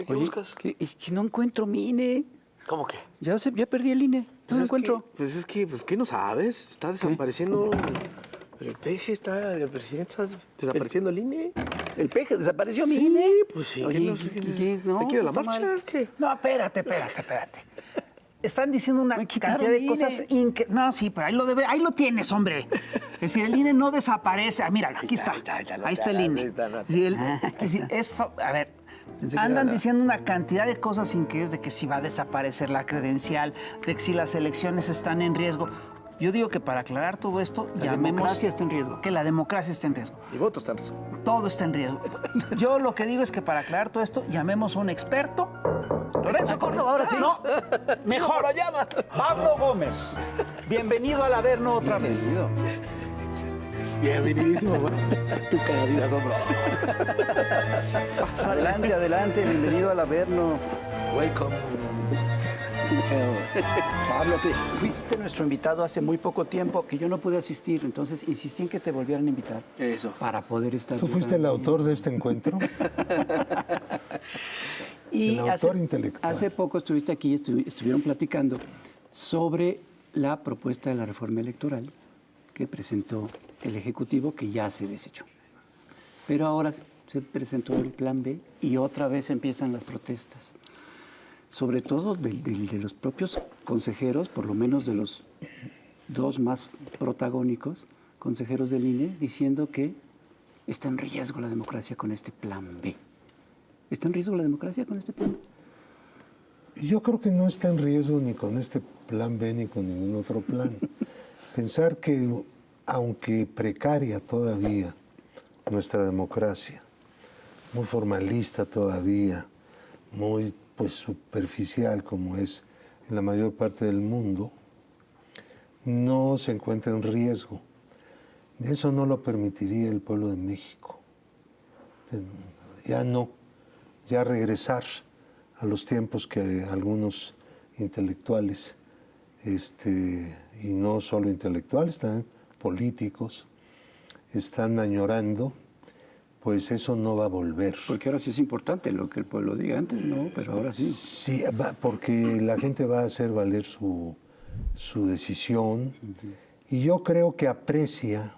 ¿Qué buscas? Es que no encuentro mi INE. ¿Cómo que? Ya perdí el INE. No lo encuentro. ¿Qué no sabes? Está desapareciendo. El peje está, el presidente está desapareciendo el INE. ¿El peje desapareció mi Sí, INE? pues sí. Oye, no, ¿Hay que ir a la está marcha? mal. ¿Qué? No, espérate. Están diciendo una Me quitaron cantidad de mi cosas INE. increíbles. No, sí, pero ahí lo tienes, hombre. Es decir, el INE no desaparece. Ah, míralo, aquí está. Ahí está el INE. Es decir, a ver, Pensé que andan era la- diciendo una cantidad de cosas increíbles de que si va a desaparecer la credencial, de que si las elecciones están en riesgo. Yo digo que para aclarar todo esto, La democracia está en riesgo. Que la democracia está en riesgo. Mi voto está en riesgo. Todo está en riesgo. Yo lo que digo es que para aclarar todo esto, llamemos a un experto. Lorenzo Córdoba, ahora sí. No, mejor. Pablo Gómez. Bienvenido al Averno otra vez. Bienvenidísimo. Tu cara de asombro. Adelante, bienvenido al Averno. Welcome. Pablo, que fuiste nuestro invitado hace muy poco tiempo, que yo no pude asistir, entonces insistí en que te volvieran a invitar. Eso. Para poder estar. ¿Tú fuiste el autor de este encuentro? Y el autor intelectual. hace poco estuviste aquí, estuvieron platicando sobre la propuesta de la reforma electoral que presentó el Ejecutivo, que ya se desechó. Pero ahora se presentó el Plan B y otra vez empiezan las protestas. Sobre todo de los propios consejeros, por lo menos de los dos más protagónicos, consejeros del INE, diciendo que está en riesgo la democracia con este Plan B. ¿Está en riesgo la democracia con este plan? Yo creo que no está en riesgo ni con este plan B ni con ningún otro plan. Pensar que, aunque precaria todavía nuestra democracia, muy formalista todavía, muy superficial como es en la mayor parte del mundo, no se encuentra en riesgo. Eso no lo permitiría el pueblo de México. Ya no. Ya regresar a los tiempos que algunos intelectuales, y no solo intelectuales, también políticos, están añorando, pues eso no va a volver. Porque ahora sí es importante lo que el pueblo diga, antes no, pero ahora sí. Sí, porque la gente va a hacer valer su decisión, y yo creo que aprecia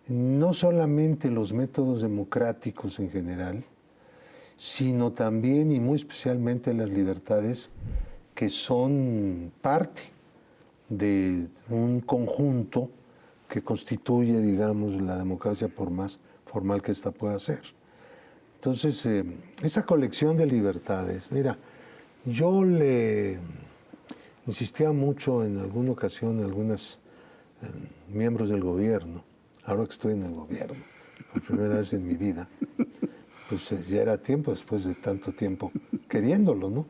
no solamente los métodos democráticos en general, sino también y muy especialmente las libertades que son parte de un conjunto que constituye, digamos, la democracia, por más formal que ésta pueda ser. Entonces, esa colección de libertades, mira, yo le insistía mucho en alguna ocasión a algunos miembros del gobierno, ahora que estoy en el gobierno, por primera vez en mi vida, pues ya era tiempo, después de tanto tiempo queriéndolo, ¿no?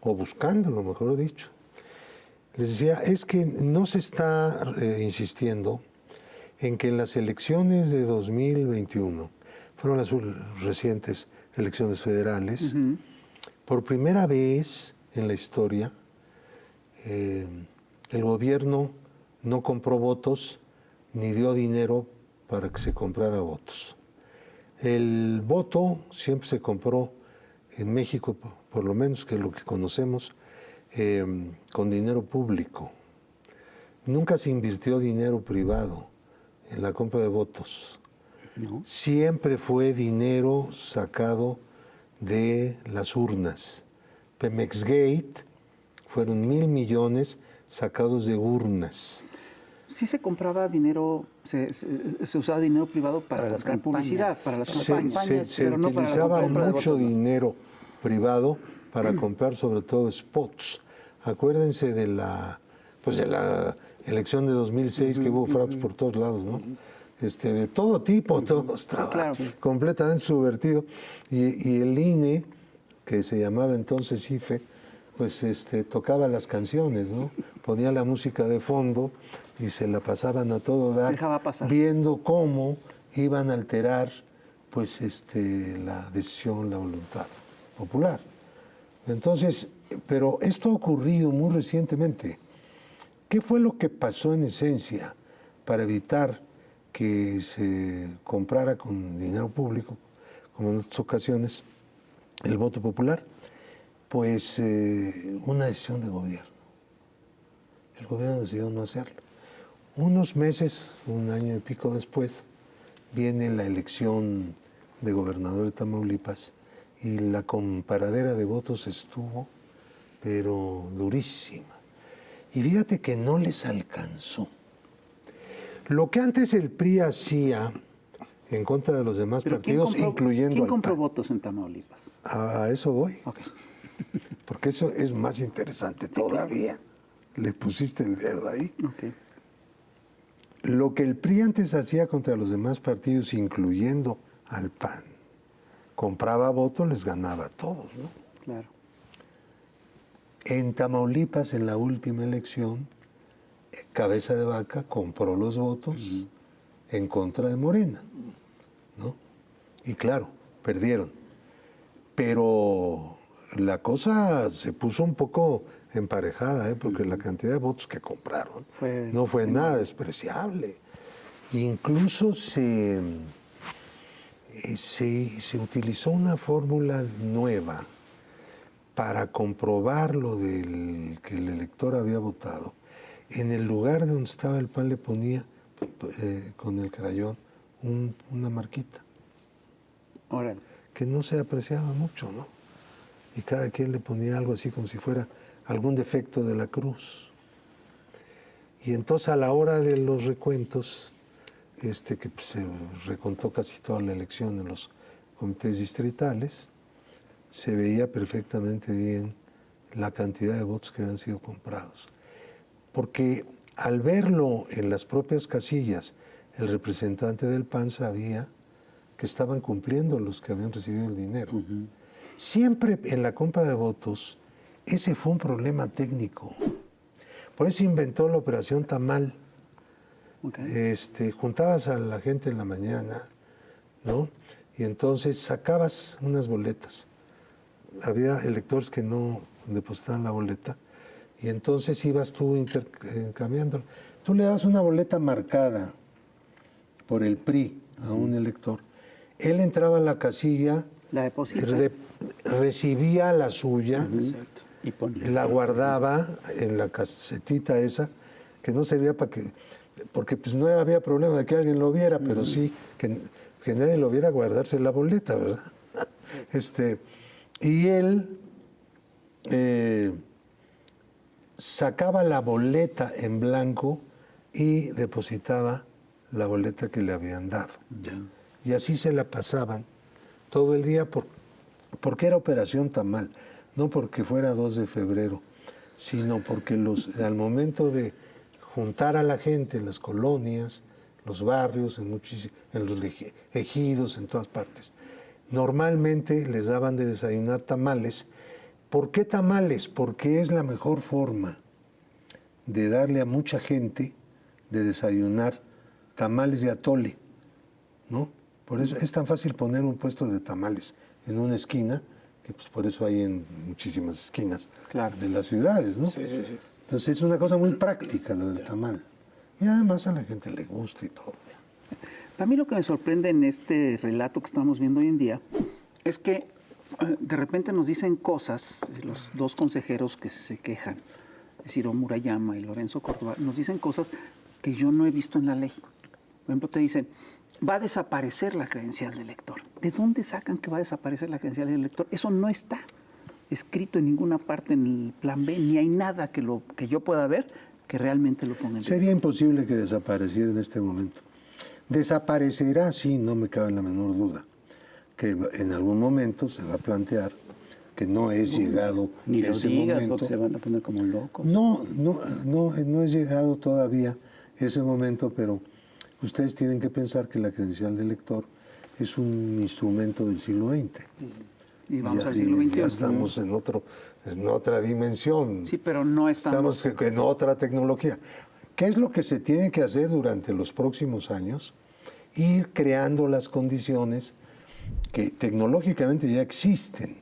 O buscándolo, mejor dicho. Les decía, es que no se está insistiendo en que en las elecciones de 2021, fueron las recientes elecciones federales, por primera vez en la historia, el gobierno no compró votos ni dio dinero para que se comprara votos. El voto siempre se compró en México, por lo menos que lo que conocemos, con dinero público. Nunca se invirtió dinero privado en la compra de votos. ¿No? Siempre fue dinero sacado de las urnas. Pemexgate fueron 1,000 millones sacados de urnas. Sí se compraba dinero, se usaba dinero privado para las la publicidad, para las campañas, Se pero no para la utilizaba compra de mucho votos, ¿no? dinero privado para comprar sobre todo spots. Acuérdense de la elección de 2006 que hubo fraudes por todos lados, ¿no? De todo tipo, todo estaba claro. completamente subvertido. Y el INE, que se llamaba entonces IFE, pues tocaba las canciones, ¿no? Ponía la música de fondo y se la pasaban a todo dar, Dejaba pasar. viendo cómo iban a alterar pues la decisión, la voluntad popular. Entonces, pero esto ha ocurrido muy recientemente. ¿Qué fue lo que pasó en esencia para evitar que se comprara con dinero público, como en otras ocasiones, el voto popular, pues una decisión de gobierno. El gobierno decidió no hacerlo. Unos meses, un año y pico después, viene la elección de gobernador de Tamaulipas y la comparadera de votos estuvo, pero durísima. Y fíjate que no les alcanzó. Lo que antes el PRI hacía en contra de los demás Pero partidos, incluyendo ¿quién al compró PAN. votos en Tamaulipas? A eso voy, Ok. porque eso es más interesante todavía. Le pusiste el dedo ahí. Ok. Lo que el PRI antes hacía contra los demás partidos, incluyendo al PAN, compraba votos, les ganaba a todos, ¿no? Claro. En Tamaulipas, en la última elección, Cabeza de Vaca compró los votos en contra de Morena, ¿no? Y claro, perdieron. Pero la cosa se puso un poco emparejada, porque la cantidad de votos que compraron no fue nada despreciable. Incluso se utilizó una fórmula nueva para comprobar lo del que el elector había votado. En el lugar donde estaba el PAN le ponía con el crayón una marquita. Órale. Que no se apreciaba mucho, ¿no? Y cada quien le ponía algo así como si fuera algún defecto de la cruz. Y entonces a la hora de los recuentos, que se recontó casi toda la elección en los comités distritales, se veía perfectamente bien la cantidad de votos que habían sido comprados. Porque al verlo en las propias casillas, el representante del PAN sabía que estaban cumpliendo los que habían recibido el dinero. Siempre en la compra de votos, ese fue un problema técnico. Por eso inventó la operación Tamal. Okay. Juntabas a la gente en la mañana, ¿no? Y entonces sacabas unas boletas. Había electores que no depositaban la boleta y entonces ibas tú intercambiándola. Tú le das una boleta marcada por el PRI a un elector. Él entraba a la casilla, La deposita. recibía la suya, Y ponía. la guardaba en la casetita esa, que no servía para que, porque pues no había problema de que alguien lo viera, pero sí que nadie lo viera guardarse la boleta, ¿verdad? Y él sacaba la boleta en blanco y depositaba la boleta que le habían dado. Y así se la pasaban todo el día porque era operación Tamal, no porque fuera 2 de febrero, sino porque al momento de juntar a la gente en las colonias, los barrios, en los ejidos, en todas partes, normalmente les daban de desayunar tamales. ¿Por qué tamales? Porque es la mejor forma de darle a mucha gente de desayunar tamales de atole, ¿no? Por eso es tan fácil poner un puesto de tamales en una esquina, que pues por eso hay en muchísimas esquinas de las ciudades, ¿no? Sí, sí, sí. Entonces es una cosa muy práctica lo del tamal. Y además a la gente le gusta y todo. A mí lo que me sorprende en este relato que estamos viendo hoy en día es que de repente nos dicen cosas, los dos consejeros que se quejan, Ciro Murayama y Lorenzo Córdoba, nos dicen cosas que yo no he visto en la ley. Por ejemplo, te dicen, va a desaparecer la credencial del lector. ¿De dónde sacan que va a desaparecer la credencial del lector? Eso no está escrito en ninguna parte en el plan B, ni hay nada que yo pueda ver que realmente lo ponga en Sería imposible que desapareciera en este momento. Desaparecerá, sí, no me cabe la menor duda, que en algún momento se va a plantear que no es llegado Ni lo ese digas, momento. porque se van a poner como locos. No es llegado todavía ese momento, pero ustedes tienen que pensar que la credencial de lector es un instrumento del siglo XX. Y vamos al siglo XXI. Ya estamos en otra dimensión. Sí, pero no estamos en otra tecnología. ¿Qué es lo que se tiene que hacer durante los próximos años? Ir creando las condiciones que tecnológicamente ya existen,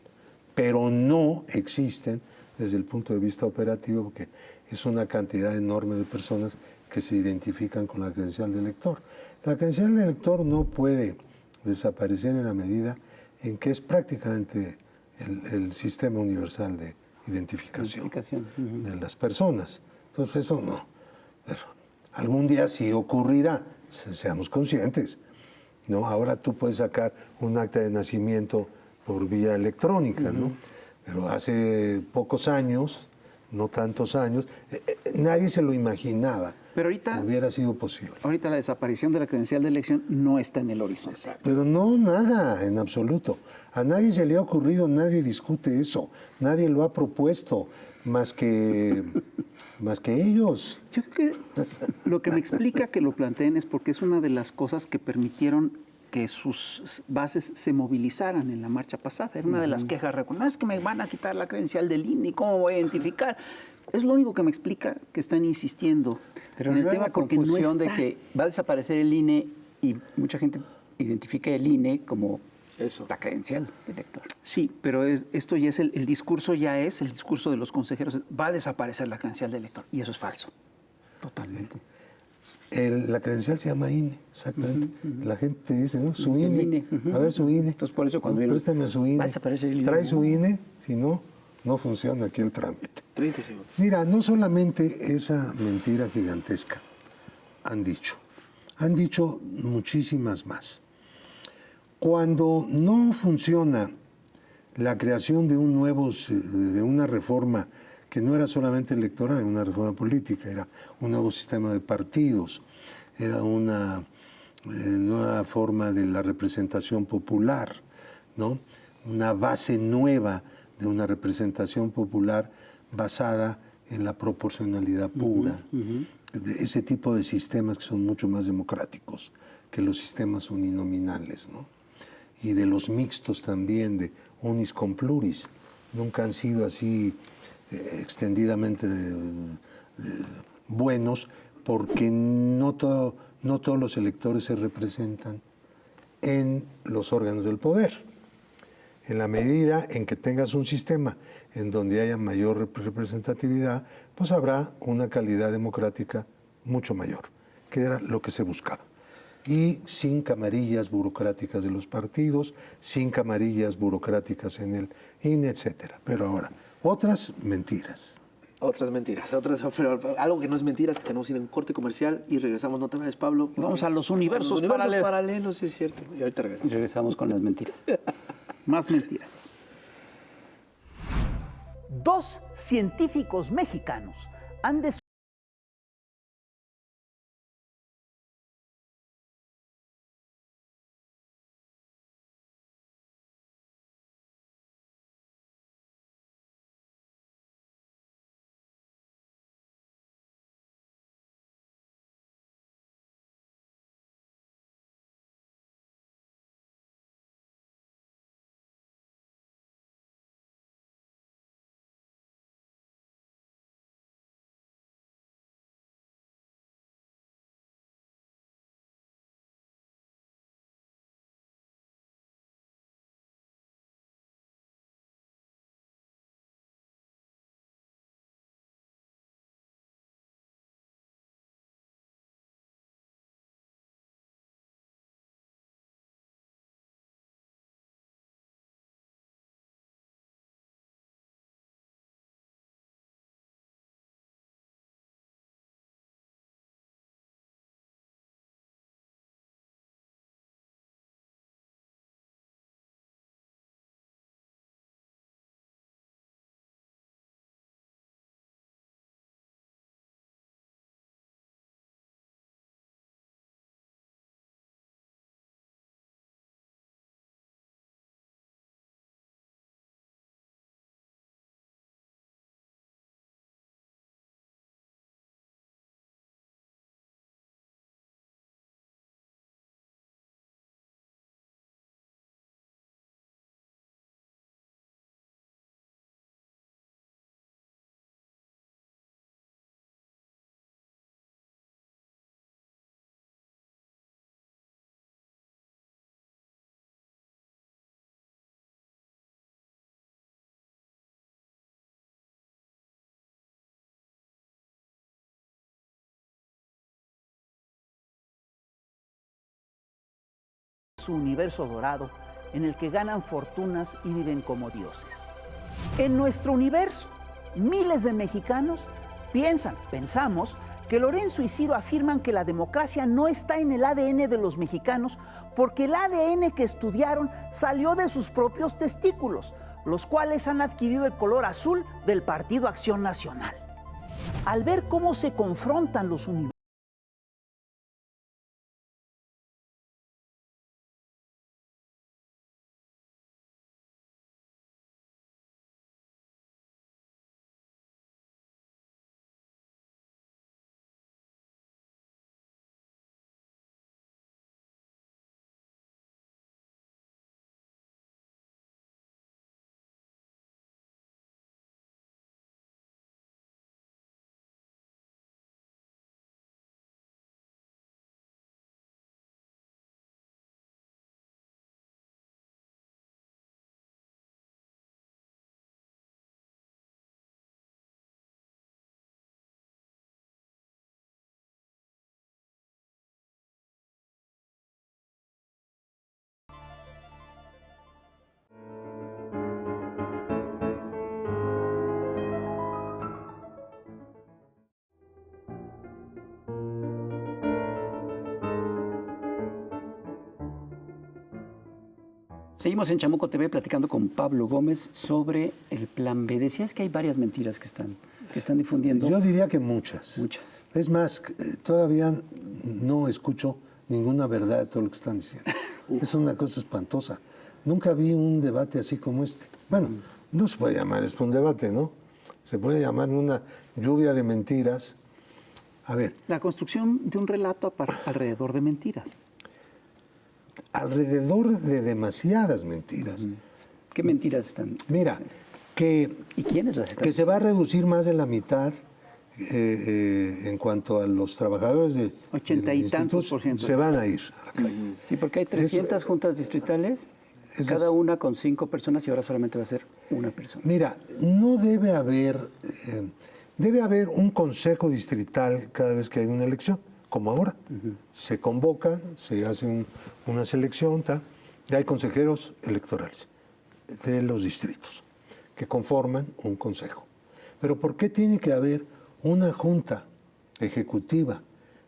pero no existen desde el punto de vista operativo, porque es una cantidad enorme de personas que se identifican con la credencial de lector. La credencial de lector no puede desaparecer en la medida en que es prácticamente el sistema universal de identificación de las personas. Entonces eso no. Pero algún día sí ocurrirá, seamos conscientes, ¿no? Ahora tú puedes sacar un acta de nacimiento por vía electrónica, ¿no? Pero hace pocos años, no tantos años, nadie se lo imaginaba. Pero ahorita hubiera sido posible. Ahorita la desaparición de la credencial de elección no está en el horizonte. Pero no, nada, en absoluto. A nadie se le ha ocurrido, nadie discute eso, nadie lo ha propuesto, más que ellos. Yo creo que lo que me explica que lo planteen es porque es una de las cosas que permitieron que sus bases se movilizaran en la marcha pasada. Era una de las quejas. No es que me van a quitar la credencial del INE, ¿cómo voy a identificar? Es lo único que me explica que están insistiendo Pero en el no tema la porque no confusión está. de que va a desaparecer el INE y mucha gente identifica el INE como la credencial del elector. Sí, pero esto ya es el discurso, ya es el discurso de los consejeros. Va a desaparecer la credencial del elector y eso es falso. Totalmente. La credencial se llama INE, exactamente. La gente dice, ¿no? Su Dice el INE. INE. A ver su INE. Entonces, por eso cuando No, vieron, préstame su INE. va a desaparecer el INE. Trae su INE, si no, no funciona aquí el trámite. 30 segundos. Mira, no solamente esa mentira gigantesca han dicho muchísimas más. Cuando no funciona la creación de de una reforma que no era solamente electoral, era una reforma política, era un nuevo sistema de partidos, era una nueva forma de la representación popular, ¿no? Una base nueva de una representación popular basada en la proporcionalidad pura, de ese tipo de sistemas que son mucho más democráticos que los sistemas uninominales, ¿no? Y de los mixtos también, de unis con pluris, nunca han sido así extendidamente buenos, porque no todos los electores se representan en los órganos del poder. En la medida en que tengas un sistema en donde haya mayor representatividad, pues habrá una calidad democrática mucho mayor, que era lo que se buscaba. Y sin camarillas burocráticas de los partidos, sin camarillas burocráticas en el INE, etcétera. Pero ahora, otras mentiras. Otras mentiras, pero algo que no es mentira es que tenemos que ir en un corte comercial y regresamos, no te vayas, Pablo. Vamos a los universos paralelos, sí es cierto. Y ahorita regresamos. Y regresamos con las mentiras. Más mentiras. 2 científicos mexicanos han descubierto su universo dorado en el que ganan fortunas y viven como dioses. En nuestro universo, miles de mexicanos pensamos que Lorenzo y Ciro afirman que la democracia no está en el ADN de los mexicanos porque el ADN que estudiaron salió de sus propios testículos, los cuales han adquirido el color azul del Partido Acción Nacional. Al ver cómo se confrontan los universos, Seguimos en Chamuco TV platicando con Pablo Gómez sobre el Plan B. Decías que hay varias mentiras que están difundiendo. Yo diría que muchas. Muchas. Es más, todavía no escucho ninguna verdad de todo lo que están diciendo. Es una cosa espantosa. Nunca vi un debate así como este. Bueno, no se puede llamar esto un debate, ¿no? Se puede llamar una lluvia de mentiras. A ver. La construcción de un relato alrededor de mentiras. Alrededor de demasiadas mentiras. ¿Qué mentiras están? Mira, que, ¿Y quiénes las están que se va a reducir más de la mitad en cuanto a los trabajadores de 80 y tantos por ciento. se van a ir a la calle. Sí, porque hay 300 juntas distritales, cada una con 5 personas y ahora solamente va a ser una persona. Mira, no debe haber, debe haber un consejo distrital cada vez que hay una elección, como ahora. Se convoca, se hace una selección, y hay consejeros electorales de los distritos que conforman un consejo. Pero ¿por qué tiene que haber una junta ejecutiva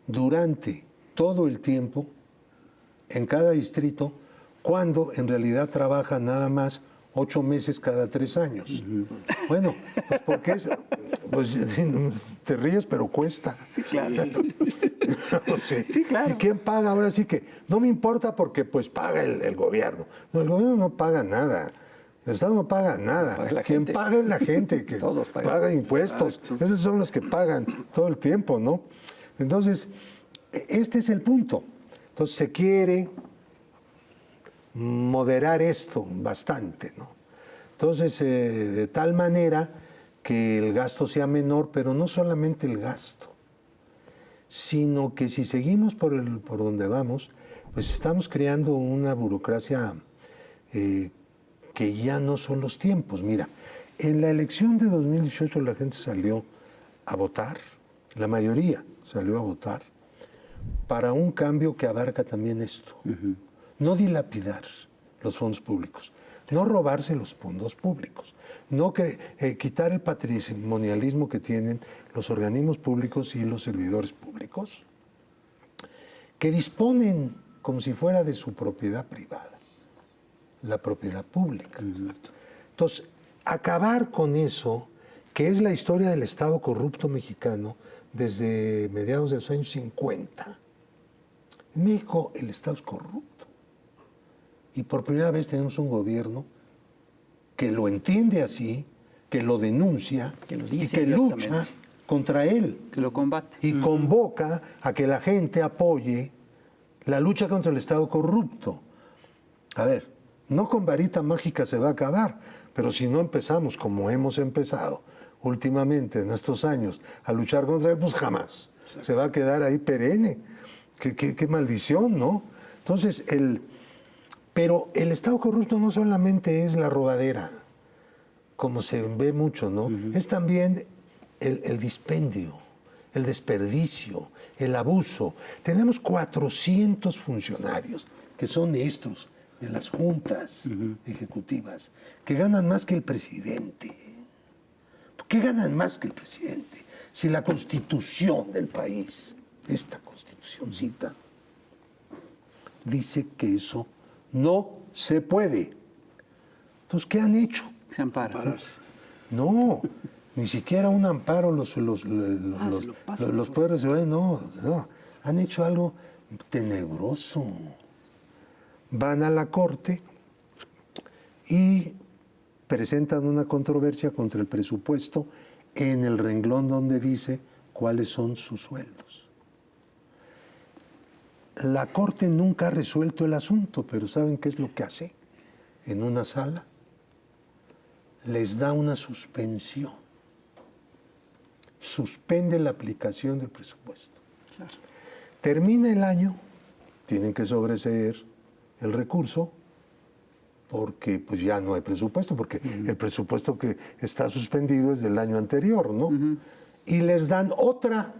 durante todo el tiempo en cada distrito cuando en realidad trabaja nada más 8 meses cada 3 años? Bueno, pues porque es, pues, te ríes, pero cuesta. Sí, claro. No sé. Sí, claro. ¿Y quién paga? Ahora sí que no me importa porque pues paga el gobierno. No, el gobierno no paga nada. El Estado no paga nada. Paga Quien gente. paga es la gente que Todos pagan. paga impuestos. Esos son los que pagan todo el tiempo, ¿no? Entonces, este es el punto. Entonces se quiere moderar esto bastante, ¿no? Entonces, de tal manera que el gasto sea menor, pero no solamente el gasto, sino que si seguimos por donde vamos, pues estamos creando una burocracia que ya no son los tiempos. Mira, en la elección de 2018 la gente salió a votar, la mayoría salió a votar, para un cambio que abarca también esto. No dilapidar los fondos públicos, no robarse los fondos públicos, no quitar el patrimonialismo que tienen los organismos públicos y los servidores públicos, que disponen como si fuera de su propiedad privada, la propiedad pública. Entonces, acabar con eso, que es la historia del Estado corrupto mexicano desde mediados de los años 50. En México el Estado es corrupto. Y por primera vez tenemos un gobierno que lo entiende así, que lo denuncia Que lo y dice que lucha abiertamente. contra él. Que lo combate. Y convoca a que la gente apoye la lucha contra el Estado corrupto. A ver, no con varita mágica se va a acabar, pero si no empezamos como hemos empezado últimamente en estos años a luchar contra él, pues jamás. Se va a quedar ahí perenne. Qué maldición, ¿no? Entonces, pero el Estado corrupto no solamente es la robadera, como se ve mucho, ¿no? Es también el dispendio, el desperdicio, el abuso. Tenemos 400 funcionarios que son estos de las juntas ejecutivas, que ganan más que el presidente. ¿Por qué ganan más que el presidente? Si la constitución del país, esta constitucioncita, dice que eso no se puede. Entonces, ¿qué han hecho? Se ampara. Pararse. No, ni siquiera un amparo los se lo pasan, poderes ciudadanos, no, han hecho algo tenebroso. Van a la corte y presentan una controversia contra el presupuesto en el renglón donde dice cuáles son sus sueldos. La corte nunca ha resuelto el asunto, pero ¿saben qué es lo que hace? En una sala les da una suspensión. Suspende la aplicación del presupuesto. Claro. Termina el año, tienen que sobreseer el recurso porque pues ya no hay presupuesto, porque el presupuesto que está suspendido es del año anterior, ¿no? Y les dan otra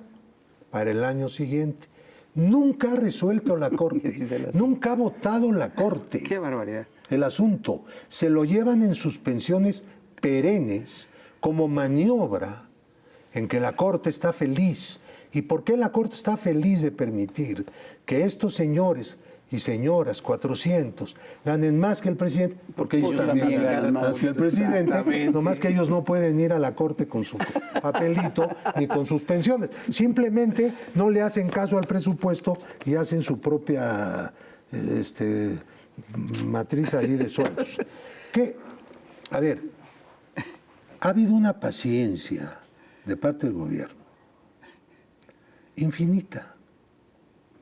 para el año siguiente. Nunca ha resuelto la Corte, nunca ha votado la Corte. Qué barbaridad. El asunto, se lo llevan en suspensiones perennes como maniobra en que la Corte está feliz. ¿Y por qué la Corte está feliz de permitir que estos señores y señoras 400 ganen más que el presidente? Porque ellos también ganan más que el presidente, nomás que ellos no pueden ir a la Corte con su papelito ni con sus pensiones. Simplemente no le hacen caso al presupuesto y hacen su propia matriz ahí de sueldos. Que, a ver, ha habido una paciencia de parte del gobierno infinita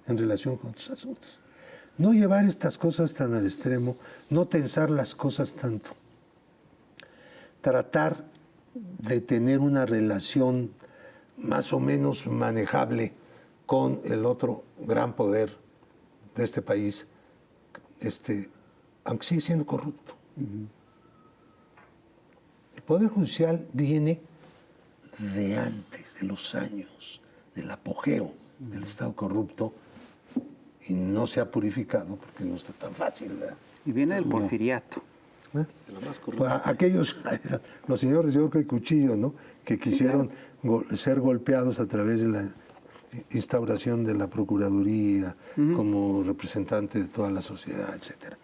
en relación con otros asuntos. No llevar estas cosas tan al extremo, no tensar las cosas tanto. Tratar de tener una relación más o menos manejable con el otro gran poder de este país, aunque sigue siendo corrupto. El Poder Judicial viene de antes, de los años del apogeo del Estado corrupto, y no se ha purificado porque no está tan fácil, ¿verdad? Y viene del porfiriato. Pues aquellos, los señores de Horca y Cuchillo, ¿no?, que quisieron ser golpeados a través de la instauración de la Procuraduría como representante de toda la sociedad, etcétera.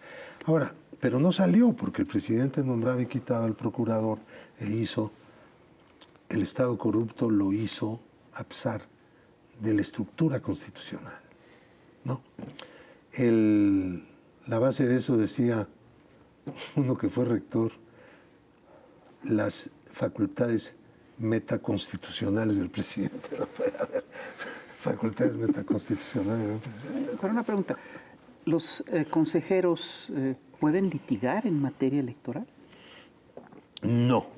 Ahora, pero no salió porque el presidente nombraba y quitaba al procurador e hizo, el Estado corrupto lo hizo a pesar de la estructura constitucional, ¿no? La base de eso decía uno que fue rector, las facultades metaconstitucionales del presidente. No puede haber facultades metaconstitucionales del presidente. Pero una pregunta, ¿los consejeros pueden litigar en materia electoral? No.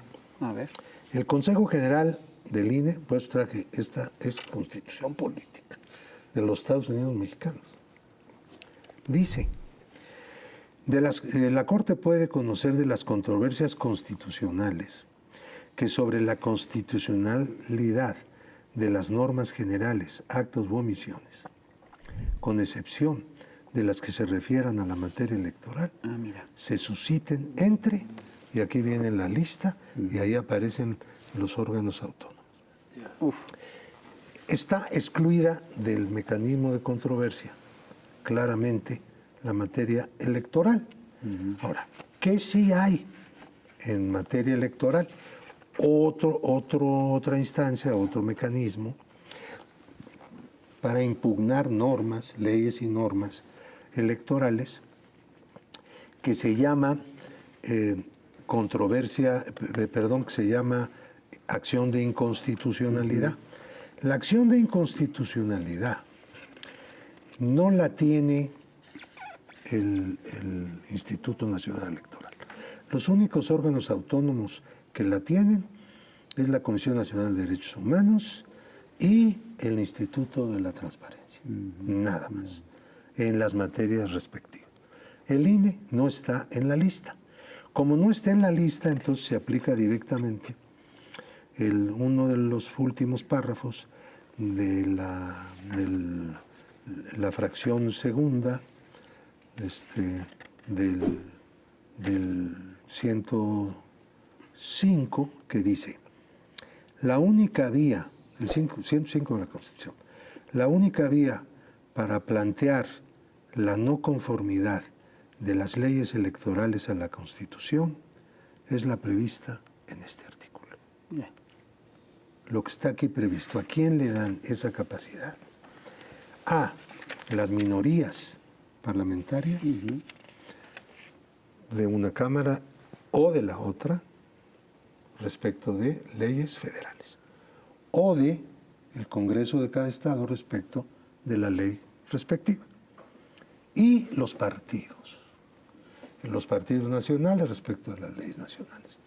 A ver. El Consejo General del INE, pues traje, esta es constitución política de los Estados Unidos mexicanos. Dice, la Corte puede conocer de las controversias constitucionales que sobre la constitucionalidad de las normas generales, actos u omisiones, con excepción de las que se refieran a la materia electoral, se susciten entre, y aquí viene la lista, y ahí aparecen los órganos autónomos. Está excluida del mecanismo de controversia claramente la materia electoral. Ahora, ¿qué sí hay en materia electoral? Otra instancia, otro mecanismo para impugnar normas, leyes y normas electorales que se llama que se llama acción de inconstitucionalidad. La acción de inconstitucionalidad no la tiene el Instituto Nacional Electoral. Los únicos órganos autónomos que la tienen es la Comisión Nacional de Derechos Humanos y el Instituto de la Transparencia. Nada más. En las materias respectivas. El INE no está en la lista. Como no está en la lista, entonces se aplica directamente uno de los últimos párrafos de la fracción segunda, del 105 que dice, la única vía, el 105 de la Constitución, la única vía para plantear la no conformidad de las leyes electorales a la Constitución es la prevista en este artículo. Bien. Lo que está aquí previsto, ¿a quién le dan esa capacidad? A las minorías parlamentarias de una Cámara o de la otra respecto de leyes federales, o de el Congreso de cada estado respecto de la ley respectiva, y los partidos nacionales respecto de las leyes nacionales,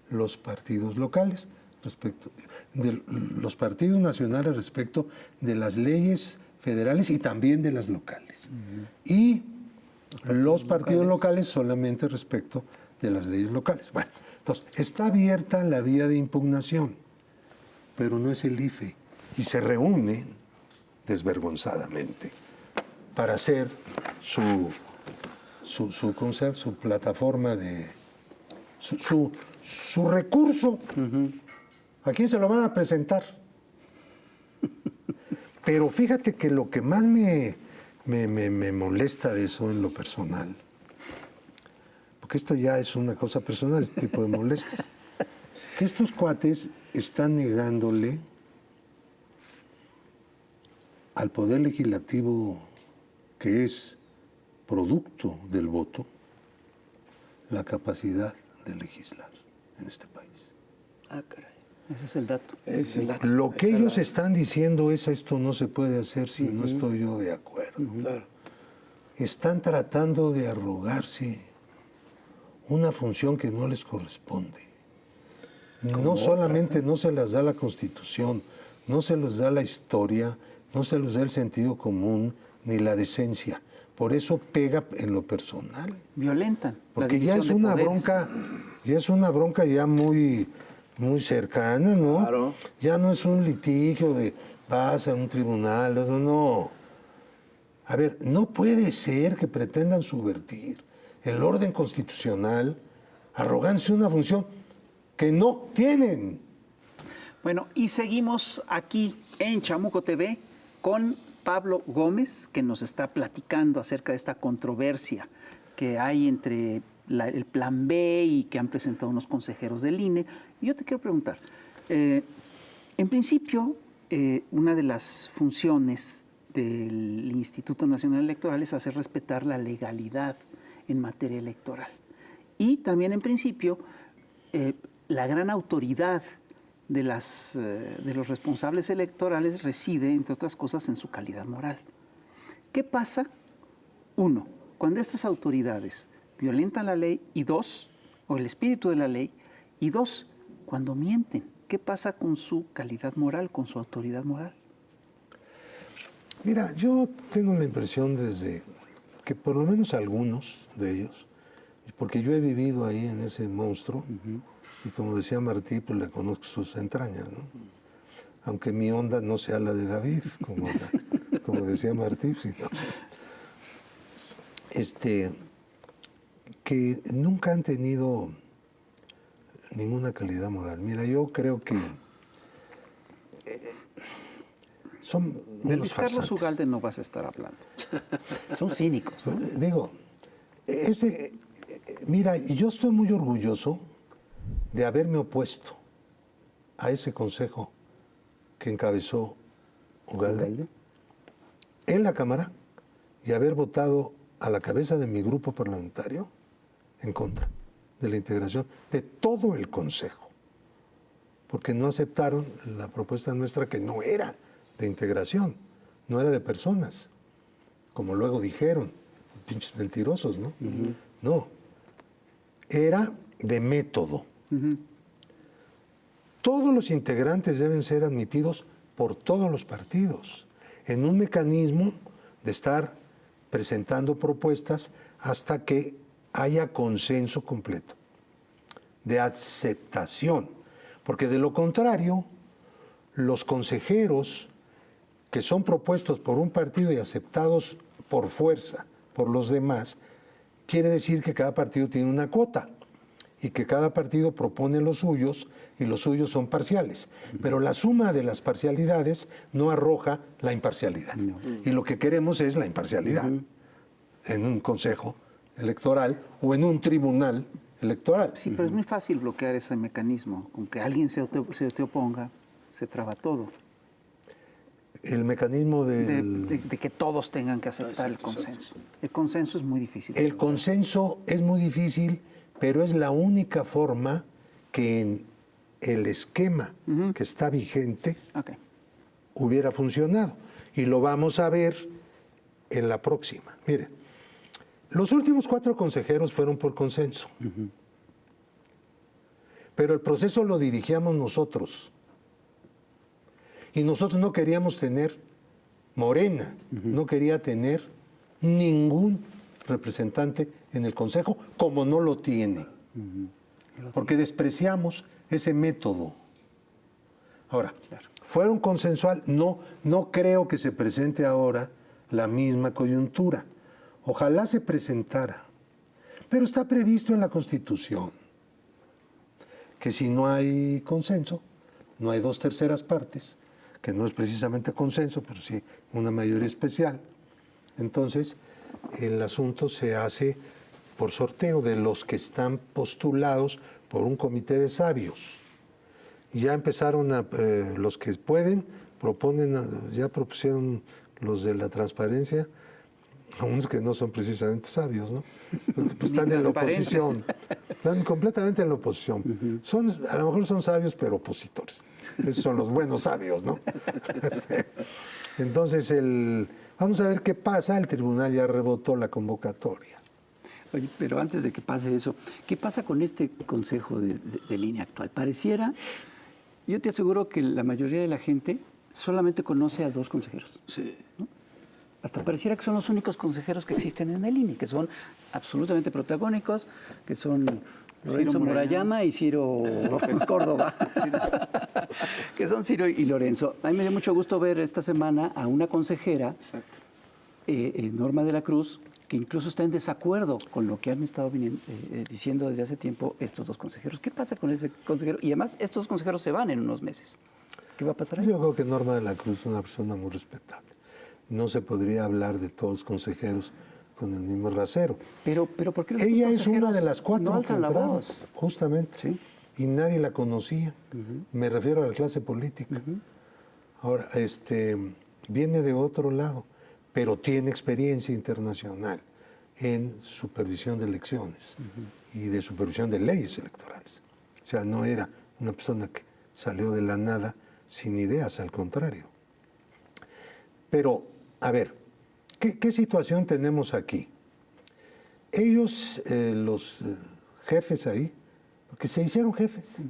los partidos locales respecto de los partidos nacionales respecto de las leyes federales y también de las locales, y los partidos locales solamente respecto de las leyes locales. Bueno, entonces, está abierta la vía de impugnación, pero no es el IFE, y se reúnen desvergonzadamente para hacer su plataforma de su recurso. ¿A quién se lo van a presentar? Pero fíjate que lo que más me molesta de eso en lo personal, porque esto ya es una cosa personal, este tipo de molestias, que estos cuates están negándole al Poder Legislativo, que es producto del voto, la capacidad de legislar en este país. Ah, caray. Ese es el dato. Es el dato. Lo que ellos están diciendo es esto no se puede hacer si no estoy yo de acuerdo. Claro. Están tratando de arrogarse una función que no les corresponde. No solamente no se las da la Constitución, no se les da la historia, no se les da el sentido común ni la decencia. Por eso pega en lo personal. Violentan. Porque ya es una bronca, ya muy cercana, ¿no? Claro. Ya no es un litigio de vas a un tribunal, no. A ver, no puede ser que pretendan subvertir el orden constitucional, arrogándose una función que no tienen. Bueno, y seguimos aquí en Chamuco TV con Pablo Gómez, que nos está platicando acerca de esta controversia que hay entre el Plan B y que han presentado unos consejeros del INE. Y yo te quiero preguntar, en principio, una de las funciones del Instituto Nacional Electoral es hacer respetar la legalidad en materia electoral. Y también, en principio, la gran autoridad de los responsables electorales reside, entre otras cosas, en su calidad moral. ¿Qué pasa? Uno, cuando estas autoridades violentan la ley, y dos, o el espíritu de la ley, y dos, cuando mienten. ¿Qué pasa con su calidad moral, con su autoridad moral? Mira, yo tengo la impresión desde que por lo menos algunos de ellos, porque yo he vivido ahí en ese monstruo, y como decía Martí, pues le conozco sus entrañas, ¿no? Aunque mi onda no sea la de David, como decía Martí, sino que nunca han tenido ninguna calidad moral. Mira, yo creo que son De unos Luis Carlos farsantes. Ugalde no vas a estar hablando. Son cínicos, ¿no? Digo, mira, yo estoy muy orgulloso de haberme opuesto a ese consejo que encabezó Ugalde en la Cámara y haber votado a la cabeza de mi grupo parlamentario en contra de la integración de todo el consejo, porque no aceptaron la propuesta nuestra, que no era de integración, no era de personas, como luego dijeron, pinches mentirosos, ¿no? No, era de método. Todos los integrantes deben ser admitidos por todos los partidos en un mecanismo de estar presentando propuestas hasta que haya consenso completo, de aceptación, porque de lo contrario, los consejeros que son propuestos por un partido y aceptados por fuerza por los demás, quiere decir que cada partido tiene una cuota y que cada partido propone los suyos y los suyos son parciales. Pero la suma de las parcialidades no arroja la imparcialidad. Y lo que queremos es la imparcialidad en un consejo electoral o en un tribunal electoral. Sí, pero es muy fácil bloquear ese mecanismo. Con que alguien se te oponga, se traba todo. El mecanismo De que todos tengan que aceptar el consenso. El consenso es muy difícil. El consenso es muy difícil, pero es la única forma que en el esquema que está vigente Ok. hubiera funcionado. Y lo vamos a ver en la próxima. Miren, los últimos 4 consejeros fueron por consenso. Pero el proceso lo dirigíamos nosotros. Y nosotros no queríamos tener Morena, no quería tener ningún representante en el Consejo, como no lo tiene. Porque despreciamos ese método. Ahora, ¿fueron consensual? No, no creo que se presente ahora la misma coyuntura. Ojalá se presentara. Pero está previsto en la Constitución que si no hay consenso, no hay 2/3 partes, que no es precisamente consenso, pero sí una mayoría especial, entonces el asunto se hace por sorteo de los que están postulados por un comité de sabios. Ya empezaron los que pueden, ya propusieron los de la transparencia, a unos que no son precisamente sabios, ¿no? Porque, pues, están en la oposición, están completamente en la oposición. A lo mejor son sabios, pero opositores. Esos son los buenos sabios, ¿no? Entonces, vamos a ver qué pasa. El tribunal ya rebotó la convocatoria. Oye, pero antes de que pase eso, ¿qué pasa con este consejo de línea actual? Pareciera, yo te aseguro que la mayoría de la gente solamente conoce a 2 consejeros. Sí. ¿No? Hasta pareciera que son los únicos consejeros que existen en el INE, que son absolutamente protagónicos, que son Lorenzo Murayama y Ciro Córdoba, que son Ciro y Lorenzo. A mí me dio mucho gusto ver esta semana a una consejera, Norma de la Cruz, que incluso está en desacuerdo con lo que han estado diciendo desde hace tiempo estos 2 consejeros. ¿Qué pasa con ese consejero? Y además, estos 2 consejeros se van en unos meses. ¿Qué va a pasar ahí? Yo creo que Norma de la Cruz es una persona muy respetable. No se podría hablar de todos los consejeros con el mismo rasero. Pero ¿por qué los Ella es consejeros una de las 4 no que alzan la entraron, voz? justamente. Sí. Y nadie la conocía. Me refiero a la clase política. Ahora, viene de otro lado, pero tiene experiencia internacional en supervisión de elecciones y de supervisión de leyes electorales. O sea, no era una persona que salió de la nada sin ideas, al contrario. Pero, a ver, ¿qué situación tenemos aquí? Ellos, los jefes ahí, porque se hicieron jefes,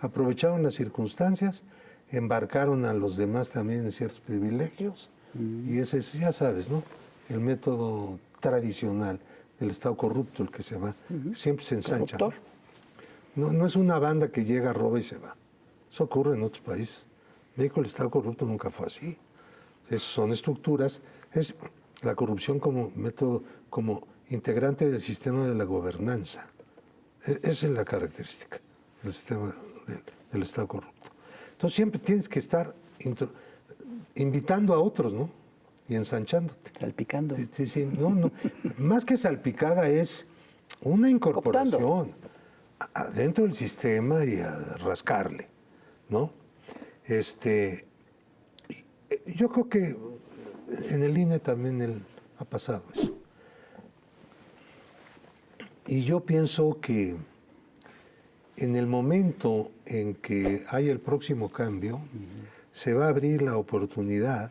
aprovecharon las circunstancias, embarcaron a los demás también en ciertos privilegios, y ese es, ya sabes, ¿no? El método tradicional del Estado corrupto, el que se va, siempre se ensancha. No es una banda que llega, roba y se va. Eso ocurre en otros países. En México el Estado corrupto nunca fue así. Son estructuras, es la corrupción como método, como integrante del sistema de la gobernanza. Esa es la característica del sistema del Estado corrupto. Entonces siempre tienes que estar invitando a otros, ¿no? Y ensanchándote. Salpicando. Sí, no. Más que salpicada es una incorporación dentro del sistema y a rascarle, ¿no? Yo creo que en el INE también ha pasado eso. Y yo pienso que en el momento en que haya el próximo cambio, se va a abrir la oportunidad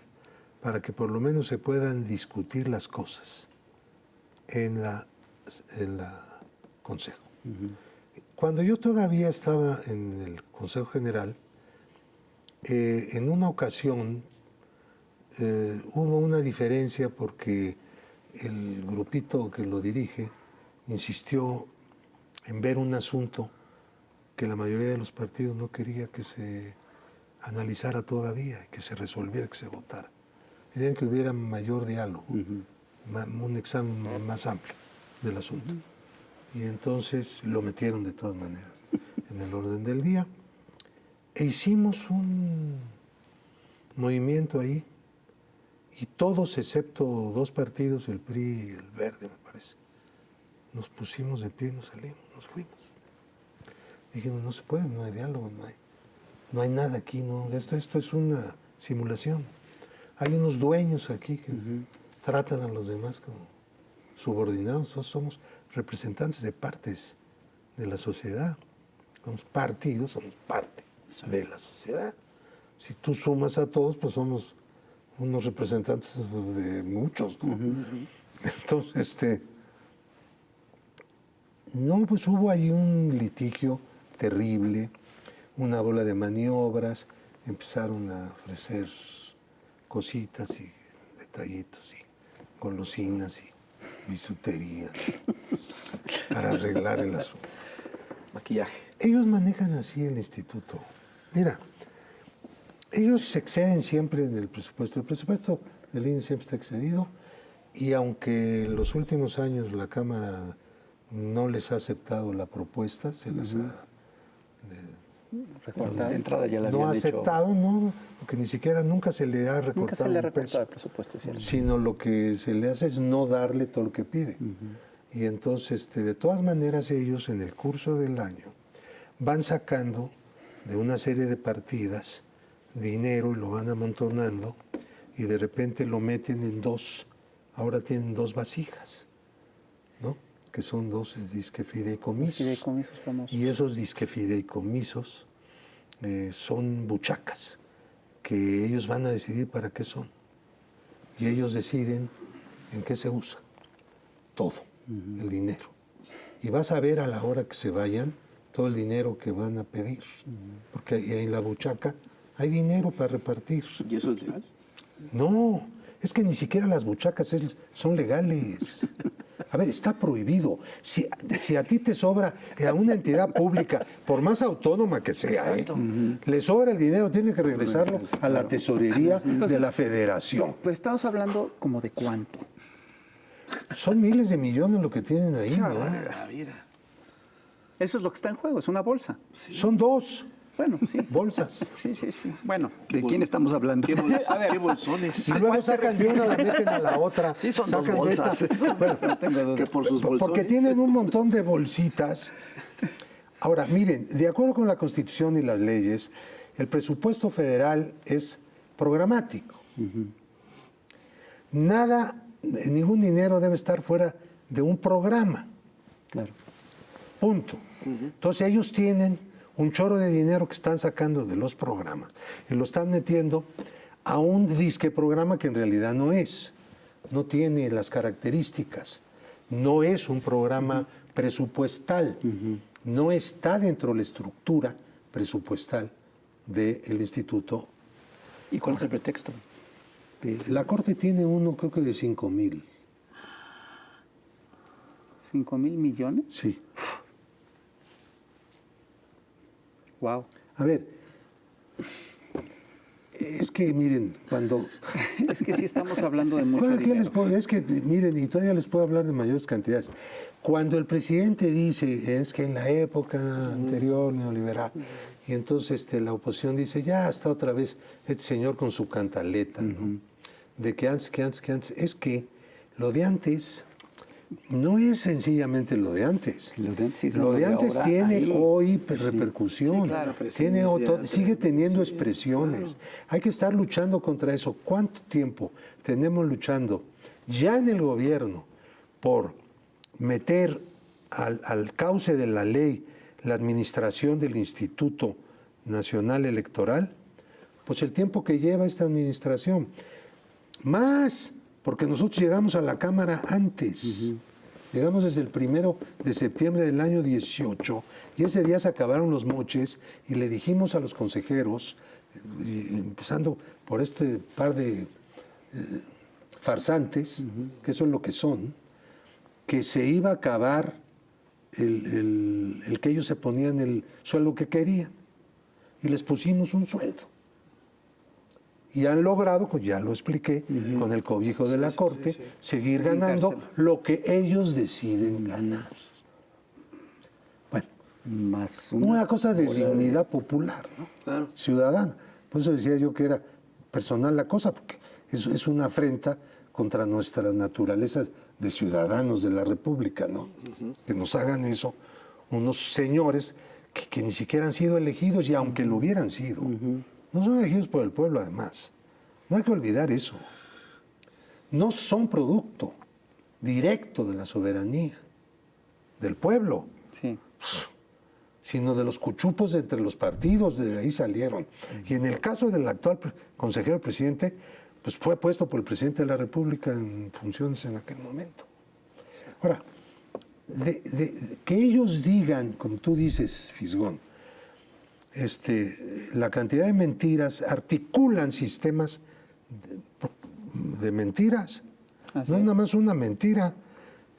para que por lo menos se puedan discutir las cosas en la Consejo. Cuando yo todavía estaba en el Consejo General, en una ocasión hubo una diferencia porque el grupito que lo dirige insistió en ver un asunto que la mayoría de los partidos no quería que se analizara todavía, que se resolviera, que se votara. Querían que hubiera mayor diálogo un examen más amplio del asunto. Y entonces lo metieron de todas maneras en el orden del día. E hicimos un movimiento ahí, y todos, excepto 2 partidos, el PRI y el Verde, me parece, nos pusimos de pie, nos salimos, nos fuimos. Dijimos, no se puede, no hay diálogo, no hay nada aquí, no, esto es una simulación. Hay unos dueños aquí que tratan a los demás como subordinados. Nosotros somos representantes de partes de la sociedad. Somos partidos, somos parte de la sociedad. Si tú sumas a todos, pues somos unos representantes de muchos, ¿no? Entonces, no, pues hubo ahí un litigio terrible, una bola de maniobras, empezaron a ofrecer cositas y detallitos y golosinas y bisutería para arreglar el asunto. Maquillaje. Ellos manejan así el instituto. Mira, ellos se exceden siempre en el presupuesto. El presupuesto del INE siempre está excedido, y aunque en los últimos años la Cámara no les ha aceptado la propuesta, se las ha... De entrada ya la no ha habían hecho. aceptado, no, porque ni siquiera nunca se le ha recortado Nunca se le ha un peso, recortado el presupuesto, ¿cierto? sino lo que se le hace es no darle todo lo que pide. Y entonces, de todas maneras, ellos en el curso del año van sacando de una serie de partidas dinero y lo van amontonando, y de repente lo meten en 2, ahora tienen 2 vasijas, ¿no? Que son 2 disque fideicomisos. Fideicomisos famosos. Y esos disque fideicomisos son buchacas, que ellos van a decidir para qué son. Y ellos deciden en qué se usa todo el dinero. Y vas a ver a la hora que se vayan todo el dinero que van a pedir. Porque en la buchaca hay dinero para repartir. ¿Y eso es legal? No, es que ni siquiera las buchacas son legales. A ver, está prohibido. Si a ti te sobra, a una entidad pública, por más autónoma que sea, le sobra el dinero, tiene que regresarlo a la tesorería de la federación. Pues estamos hablando como de cuánto. Son miles de millones lo que tienen ahí, ¿no? La vida. Eso es lo que está en juego, es una bolsa. Son 2 Bueno, sí. bolsas. Sí, sí, sí. Bueno, ¿De quién estamos hablando? ¿Qué bolsones? Y luego sacan de una, la meten a la otra. Sí, son 2 sacan de bolsas. esta. Bueno, No tengo duda. Que por sus bolsones. porque tienen un montón de bolsitas. Ahora, miren, de acuerdo con la Constitución y las leyes, el presupuesto federal es programático. Ningún dinero debe estar fuera de un programa. Claro. Punto. Entonces ellos tienen un chorro de dinero que están sacando de los programas y lo están metiendo a un disque programa que en realidad no es. No tiene las características. No es un programa presupuestal. No está dentro de la estructura presupuestal del instituto. ¿Y cuál es el pretexto? La Corte tiene uno, creo que de 5,000. 5,000 millones. Sí. Wow. A ver, es que miren, cuando... Es que sí estamos hablando de mucho Bueno, ¿qué les dinero. puedo? Es que, miren, y todavía les puedo hablar de mayores cantidades. Cuando el presidente dice, es que en la época anterior neoliberal, y entonces la oposición dice, ya está otra vez este señor con su cantaleta, ¿no? De que antes, es que lo de antes no es sencillamente lo de antes. Lo de antes sí es Lo lo de de antes ahora, tiene ahí. hoy repercusión, Sí, claro, tiene presencia, sigue teniendo expresiones. Hay que estar luchando contra eso. ¿Cuánto tiempo tenemos luchando ya en el gobierno por meter al cauce de la ley la administración del Instituto Nacional Electoral? Pues el tiempo que lleva esta administración. Más, porque nosotros llegamos a la Cámara antes. Llegamos desde el 1 de septiembre del año 18 y ese día se acabaron los moches y le dijimos a los consejeros, empezando por este par de farsantes, que eso es lo que son, que se iba a acabar el que ellos se ponían el sueldo que querían. Y les pusimos un sueldo. y han logrado, pues ya lo expliqué, con el cobijo de la Corte, seguir ganando lo que ellos deciden ganar. Bueno, Más una cosa de dignidad popular, ¿no? Claro. Ciudadana. Por eso decía yo que era personal la cosa, porque es una afrenta contra nuestra naturaleza de ciudadanos de la República, ¿no? Que nos hagan eso unos señores que ni siquiera han sido elegidos, y aunque lo hubieran sido, no son elegidos por el pueblo, además. No hay que olvidar eso. No son producto directo de la soberanía del pueblo, Sí. sino de los cuchupos entre los partidos, de ahí salieron. Y en el caso del actual consejero presidente, pues fue puesto por el presidente de la República en funciones en aquel momento. Ahora, que ellos digan, como tú dices, Fisgón, la cantidad de mentiras, articulan sistemas de mentiras. Así No es es. nada más una mentira,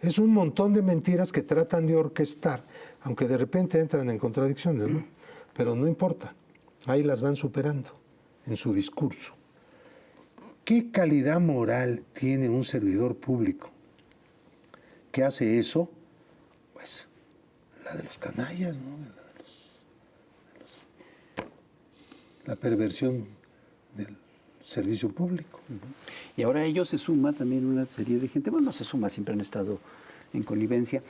es un montón de mentiras que tratan de orquestar, aunque de repente entran en contradicciones, ¿no? Pero no importa, ahí las van superando en su discurso. ¿Qué calidad moral tiene un servidor público que hace eso? Pues la de los canallas, ¿no? La perversión del servicio público. Y ahora a ellos se suma también una serie de gente, bueno, no se suma, siempre han estado en connivencia,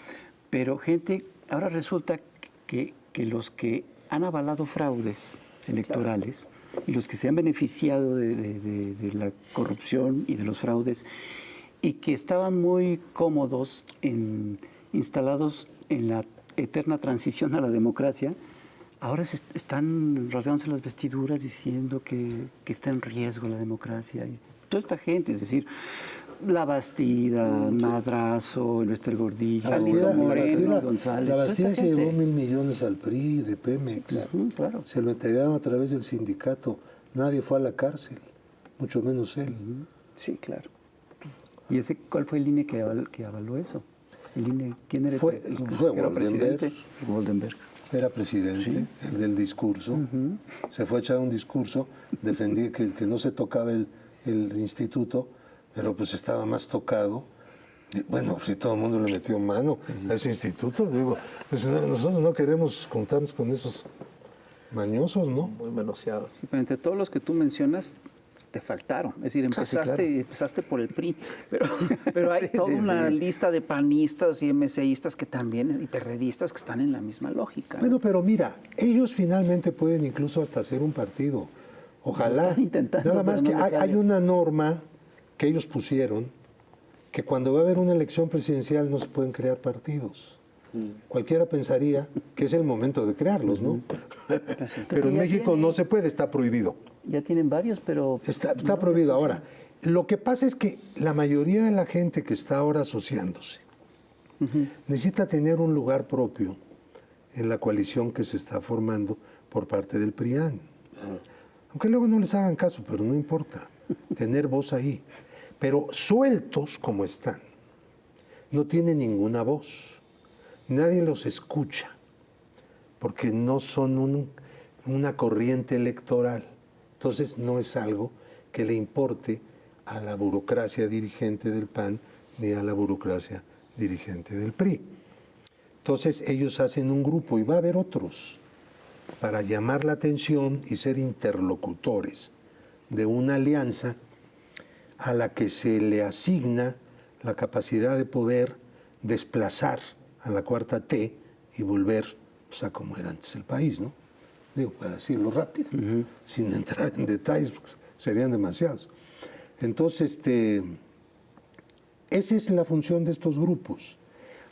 pero gente, ahora resulta que los que han avalado fraudes electorales y los que se han beneficiado de la corrupción y de los fraudes y que estaban muy cómodos instalados en la eterna transición a la democracia, ahora están rasgándose las vestiduras diciendo que está en riesgo la democracia. Y toda esta gente, es decir, La Bastida, Madrazo, el Lester Gordillo, Moreno, González. La toda Bastida esta se llevó gente. 1.000 millones al PRI de Pemex. Claro. Se lo entregaron a través del sindicato. Nadie fue a la cárcel, mucho menos él. Sí, claro. ¿Y cuál fue el INE que avaló eso? ¿El INE, quién era? Fue ¿Era Goldenberg. presidente? Goldenberg. Era presidente, el del discurso. Se fue a echar un discurso, defendía que no se tocaba el instituto, pero pues estaba más tocado. Y bueno, si todo el mundo le metió mano a ese instituto, digo, pues nosotros no queremos contarnos con esos mañosos, ¿no? Muy manoseado. Sí, pero entre todos los que tú mencionas, te faltaron. Es decir, empezaste por el PRI, pero hay Sí, toda sí, una sí. lista de panistas y MCístas que también, y perredistas que están en la misma lógica. Bueno, pero mira, ellos finalmente pueden incluso hasta hacer un partido. Ojalá. Están intentando, Nada más pero que no les hay sale. una norma que ellos pusieron que cuando va a haber una elección presidencial no se pueden crear partidos. Cualquiera pensaría que es el momento de crearlos, ¿no? Pero en ya México tienen. no se puede, está prohibido. Ya tienen varios, pero... Está prohibido. Ahora, lo que pasa es que la mayoría de la gente que está ahora asociándose necesita tener un lugar propio en la coalición que se está formando por parte del PRIAN. Aunque luego no les hagan caso, pero no importa, tener voz ahí. Pero sueltos como están, no tienen ninguna voz. Nadie los escucha, porque no son una corriente electoral. Entonces no es algo que le importe a la burocracia dirigente del PAN ni a la burocracia dirigente del PRI. Entonces ellos hacen un grupo y va a haber otros para llamar la atención y ser interlocutores de una alianza a la que se le asigna la capacidad de poder desplazar a la cuarta T y volver a como era antes el país, ¿no? Digo, para decirlo rápido, sin entrar en detalles, porque serían demasiados. Entonces, esa es la función de estos grupos.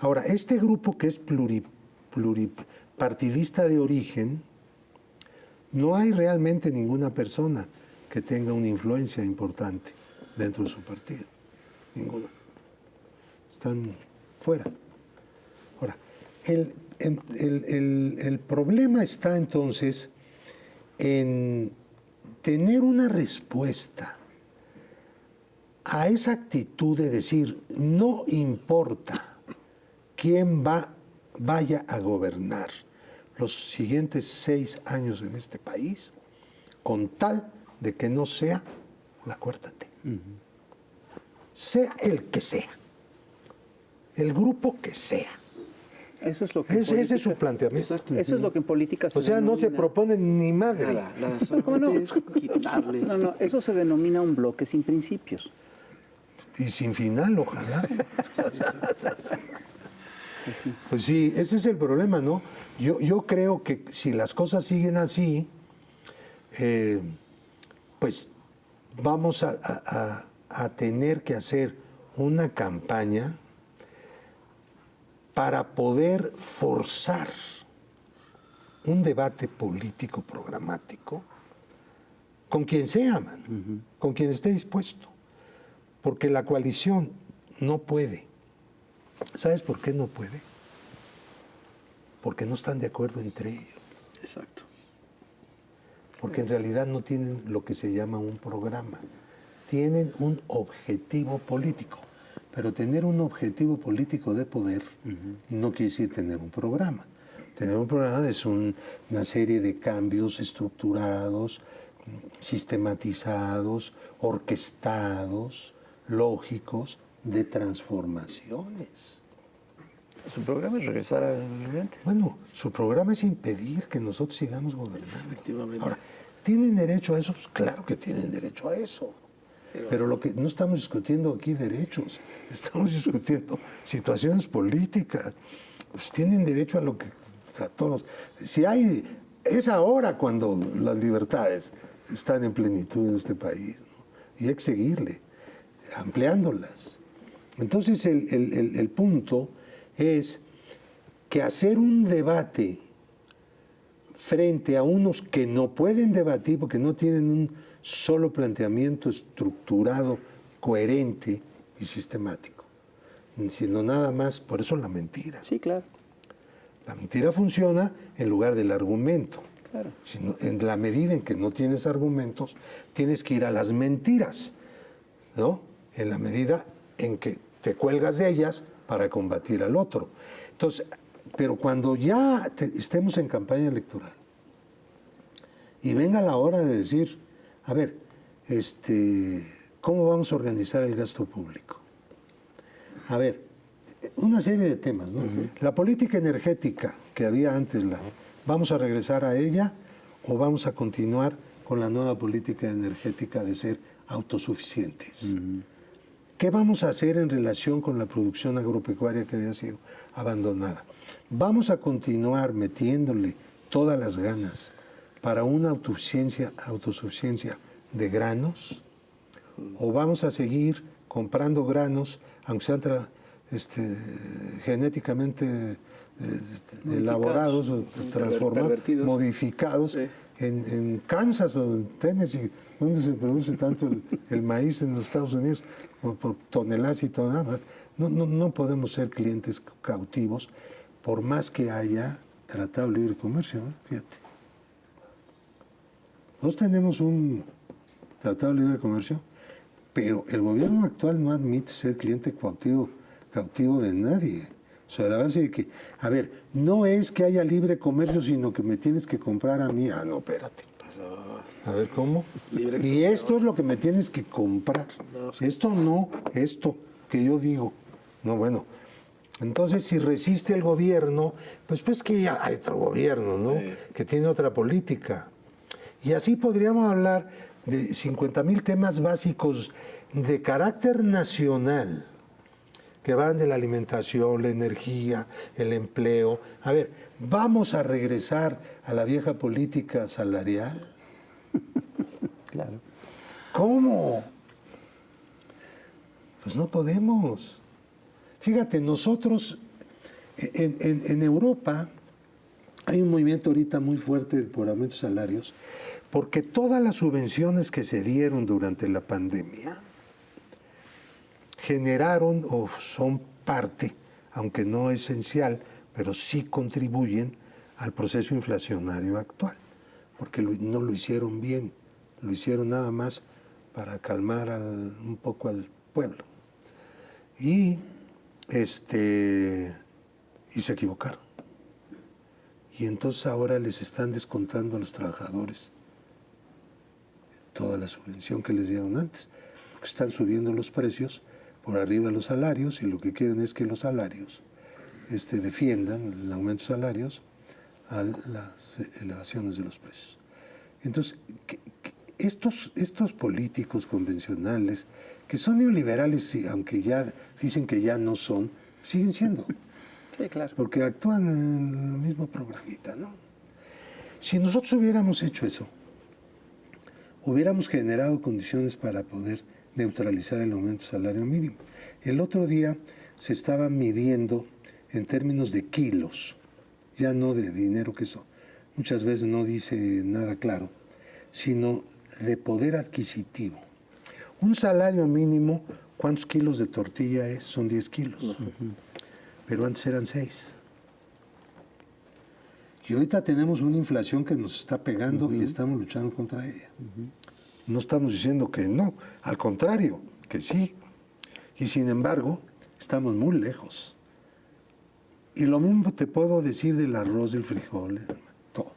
Ahora, este grupo que es pluripartidista de origen, no hay realmente ninguna persona que tenga una influencia importante dentro de su partido. Ninguna. Están fuera. Ahora, el problema está entonces en tener una respuesta a esa actitud de decir, no importa quién vaya a gobernar los siguientes 6 años en este país, con tal de que no sea la cuarta T. Sea el que sea, el grupo que sea. Eso es lo que Ese es su planteamiento. Eso es lo que en política se O sea, no se denomina- propone ni madre. Nada, ¿Cómo no? solamente es quitarles. No, eso se denomina un bloque sin principios. Y sin final, ojalá. Pues sí. Pues sí, ese es el problema, ¿no? Yo creo que si las cosas siguen así, pues vamos a tener que hacer una campaña para poder forzar un debate político programático con quien sea, man, con quien esté dispuesto. Porque la coalición no puede. ¿Sabes por qué no puede? Porque no están de acuerdo entre ellos. Exacto. Porque en realidad no tienen lo que se llama un programa. Tienen un objetivo político. Pero tener un objetivo político de poder no quiere decir tener un programa. Tener un programa es una serie de cambios estructurados, sistematizados, orquestados, lógicos, de transformaciones. Su programa es regresar a lo de antes. Bueno, su programa es impedir que nosotros sigamos gobernando. Efectivamente. Ahora, ¿tienen derecho a eso? Pues claro que tienen derecho a eso. Pero lo que no estamos discutiendo aquí derechos, estamos discutiendo situaciones políticas. Pues tienen derecho a lo que a todos. Si hay, es ahora cuando las libertades están en plenitud en este país, ¿no? Y hay que seguirle, ampliándolas. Entonces el punto es que hacer un debate frente a unos que no pueden debatir porque no tienen un solo planteamiento estructurado, coherente y sistemático, sino nada más, por eso la mentira. Sí, claro. La mentira funciona en lugar del argumento. Claro. En la medida en que no tienes argumentos, tienes que ir a las mentiras, ¿no? En la medida en que te cuelgas de ellas para combatir al otro. Entonces, pero cuando ya estemos en campaña electoral y venga la hora de decir, a ver, ¿cómo vamos a organizar el gasto público? A ver, una serie de temas, ¿no? La política energética que había antes, ¿vamos a regresar a ella o vamos a continuar con la nueva política energética de ser autosuficientes? ¿Qué vamos a hacer en relación con la producción agropecuaria que había sido abandonada? ¿Vamos a continuar metiéndole todas las ganas para una autosuficiencia de granos? ¿O vamos a seguir comprando granos, aunque sean genéticamente elaborados o transformados, pervertidos, modificados, sí, en Kansas o en Tennessee, donde se produce tanto el maíz en los Estados Unidos por toneladas y toneladas? No podemos ser clientes cautivos, por más que haya tratado de libre comercio, ¿eh? Fíjate. Nosotros tenemos un tratado de libre comercio, pero el gobierno actual no admite ser cliente cautivo de nadie. O sea, la base de que, a ver, no es que haya libre comercio, sino que me tienes que comprar a mí. Ah, no, espérate. A ver, ¿cómo? Y esto es lo que me tienes que comprar. Esto no, esto que yo digo. No, bueno. Entonces, si resiste el gobierno, pues que ya hay otro gobierno, ¿no? Sí. Que tiene otra política. Y así podríamos hablar de 50,000 temas básicos de carácter nacional, que van de la alimentación, la energía, el empleo. A ver, ¿vamos a regresar a la vieja política salarial? Claro. ¿Cómo? Pues no podemos. Fíjate, nosotros en Europa hay un movimiento ahorita muy fuerte por aumentos de salarios, porque todas las subvenciones que se dieron durante la pandemia generaron o son parte, aunque no esencial, pero sí contribuyen al proceso inflacionario actual, porque no lo hicieron bien, lo hicieron nada más para calmar un poco al pueblo. Y se equivocaron. Y entonces ahora les están descontando a los trabajadores toda la subvención que les dieron antes, porque están subiendo los precios por arriba de los salarios y lo que quieren es que los salarios defiendan el aumento de salarios a las elevaciones de los precios. Entonces, estos políticos convencionales, que son neoliberales, aunque ya dicen que ya no son, siguen siendo. Sí, claro. Porque actúan en el mismo programita, ¿no? Si nosotros hubiéramos hecho eso, hubiéramos generado condiciones para poder neutralizar el aumento del salario mínimo. El otro día se estaba midiendo en términos de kilos, ya no de dinero, que eso muchas veces no dice nada claro, sino de poder adquisitivo. Un salario mínimo, ¿cuántos kilos de tortilla es? Son 10 kilos. Pero antes eran 6. Y ahorita tenemos una inflación que nos está pegando y estamos luchando contra ella. No estamos diciendo que no, al contrario, que sí. Y sin embargo, estamos muy lejos. Y lo mismo te puedo decir del arroz, del frijol, todo.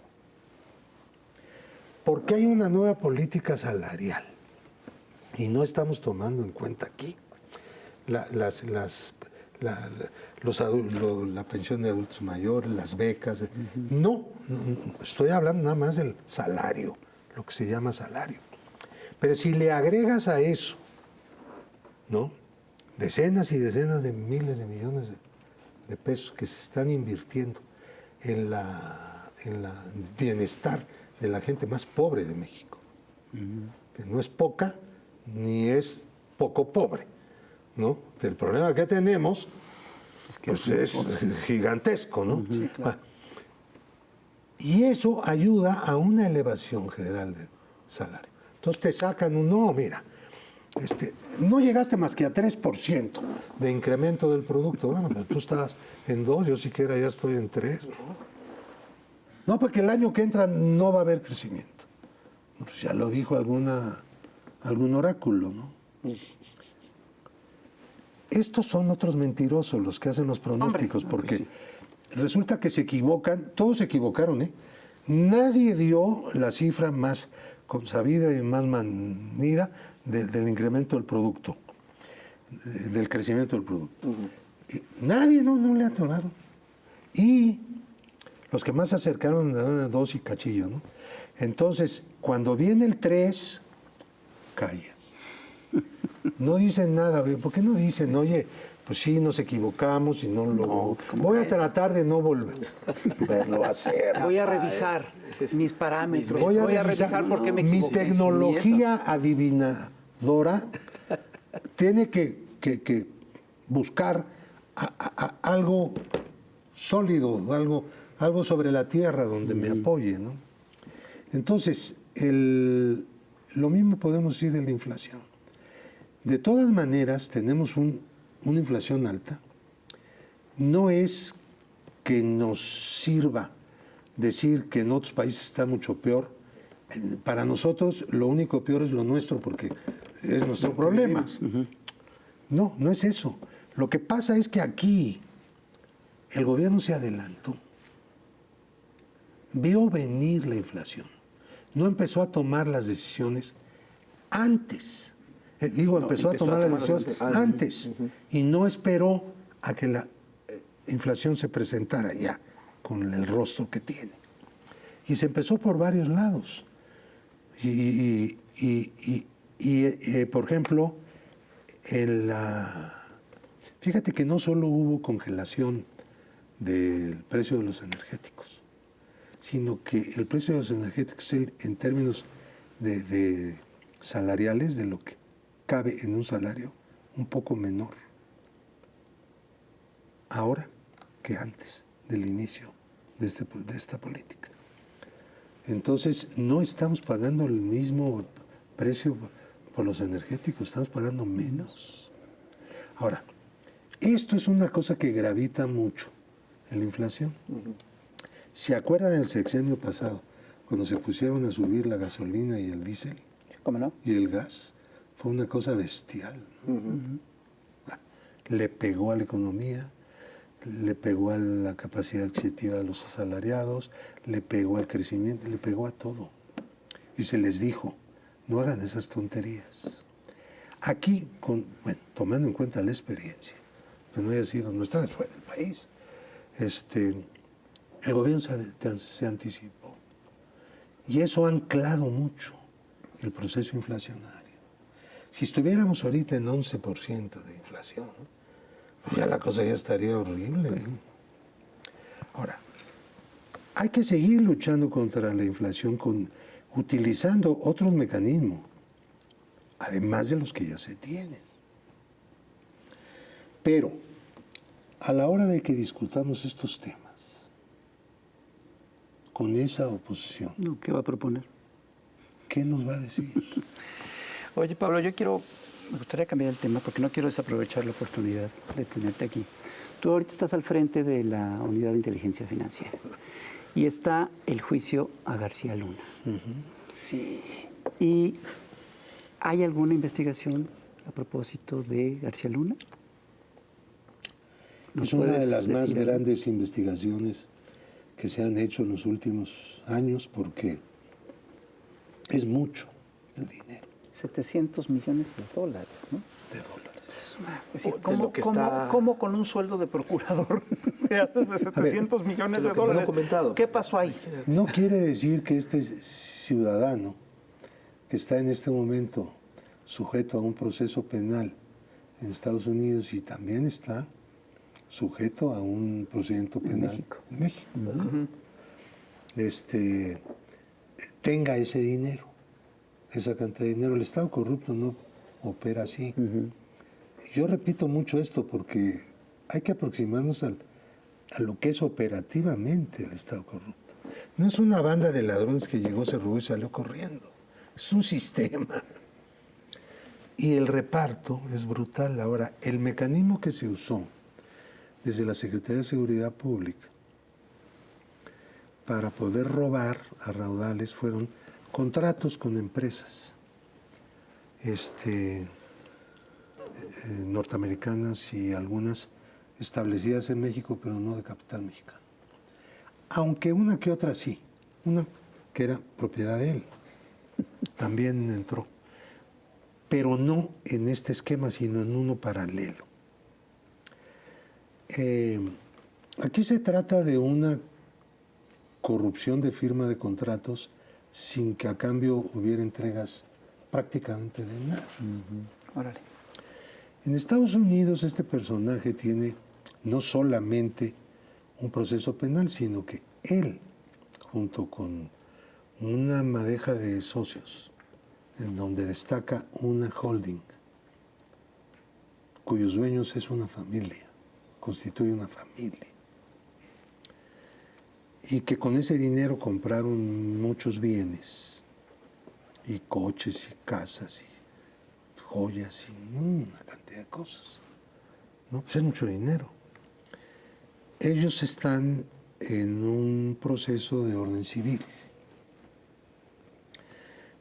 Porque hay una nueva política salarial y no estamos tomando en cuenta aquí la pensión de adultos mayores, las becas. No, estoy hablando nada más del salario, lo que se llama salario. Pero si le agregas a eso, ¿no?, decenas y decenas de miles de millones de pesos que se están invirtiendo en el bienestar de la gente más pobre de México, que no es poca ni es poco pobre, ¿no? El problema que tenemos pues es gigantesco, ¿no? Sí, claro. Y eso ayuda a una elevación general del salario. Entonces te sacan no, mira, no llegaste más que a 3% de incremento del producto. Bueno, pues tú estás en 2, yo siquiera ya estoy en 3, ¿no? No, porque el año que entra no va a haber crecimiento. Pues ya lo dijo algún oráculo, ¿no? Estos son otros mentirosos los que hacen los pronósticos, porque resulta que se equivocan, todos se equivocaron, ¿eh? Nadie dio la cifra más consabida y más manida del incremento del producto, del crecimiento del producto. Nadie, no le atoraron. Y los que más se acercaron a 2 y cachillo, ¿no? Entonces, cuando viene el 3, calla. No dicen nada. ¿Por qué no dicen, oye, pues sí, nos equivocamos y no lo... voy a tratar de no volverlo a hacer. Voy a revisar mis parámetros. Voy a revisar por qué me mi equivoqué. tecnología adivinadora tiene que buscar algo sólido, algo sobre la tierra donde me apoye, ¿no? Entonces, lo mismo podemos decir de la inflación. De todas maneras, tenemos una inflación alta. No es que nos sirva decir que en otros países está mucho peor. Para nosotros lo único peor es lo nuestro porque es nuestro problema. No es eso. Lo que pasa es que aquí el gobierno se adelantó. Vio venir la inflación. No empezó a tomar las decisiones antes. Empezó a tomar las decisiones antes. Y no esperó a que la inflación se presentara ya con el rostro que tiene. Y se empezó por varios lados. Por ejemplo, fíjate que no solo hubo congelación del precio de los energéticos, sino que el precio de los energéticos en términos de salariales, de lo que cabe en un salario, un poco menor ahora que antes del inicio de esta política. Entonces, no estamos pagando el mismo precio por los energéticos, estamos pagando menos. Ahora, esto es una cosa que gravita mucho en la inflación. ¿Se acuerdan del sexenio pasado, cuando se pusieron a subir la gasolina y el diésel? ¿Cómo no? Y el gas. Fue una cosa bestial. Le pegó a la economía, le pegó a la capacidad adquisitiva de los asalariados, le pegó al crecimiento, le pegó a todo. Y se les dijo, no hagan esas tonterías. Aquí, tomando en cuenta la experiencia, que no haya sido nuestra, fue del país, el gobierno se anticipó. Y eso ha anclado mucho el proceso inflacionario. Si estuviéramos ahorita en 11% de inflación, pues ya la cosa ya estaría horrible, ¿no? Ahora, hay que seguir luchando contra la inflación utilizando otros mecanismos, además de los que ya se tienen. Pero, a la hora de que discutamos estos temas, con esa oposición, No, ¿qué va a proponer? ¿qué nos va a decir? Oye, Pablo, me gustaría cambiar el tema porque no quiero desaprovechar la oportunidad de tenerte aquí. Tú ahorita estás al frente de la Unidad de Inteligencia Financiera y está el juicio a García Luna. Sí. ¿Y hay alguna investigación a propósito de García Luna? Es una de las más grandes investigaciones que se han hecho en los últimos años porque es mucho el dinero. 700 millones de dólares, ¿no? De dólares. Es decir, De lo que está- ¿cómo con un sueldo de procurador te haces de 700 millones de de lo que está dólares? documentado. ¿Qué pasó ahí? No quiere decir que este ciudadano que está en este momento sujeto a un proceso penal en Estados Unidos y también está sujeto a un procedimiento penal en México, tenga ese dinero, esa cantidad de dinero. El Estado corrupto no opera así. Yo repito mucho esto porque hay que aproximarnos a lo que es operativamente el Estado corrupto. No es una banda de ladrones que llegó, se robó y salió corriendo. Es un sistema. Y el reparto es brutal. Ahora, el mecanismo que se usó desde la Secretaría de Seguridad Pública para poder robar a raudales fueron contratos con empresas norteamericanas y algunas establecidas en México, pero no de capital mexicano. Aunque una que otra sí, una que era propiedad de él, también entró, pero no en este esquema, sino en uno paralelo. Aquí se trata de una corrupción de firma de contratos sin que a cambio hubiera entregas prácticamente de nada. Órale. En Estados Unidos este personaje tiene no solamente un proceso penal, sino que él, junto con una madeja de socios, en donde destaca una holding, cuyos dueños es una familia, constituye una familia, y que con ese dinero compraron muchos bienes, y coches, y casas, y joyas, y una cantidad de cosas. ¿No? Pues es mucho dinero. Ellos están en un proceso de orden civil.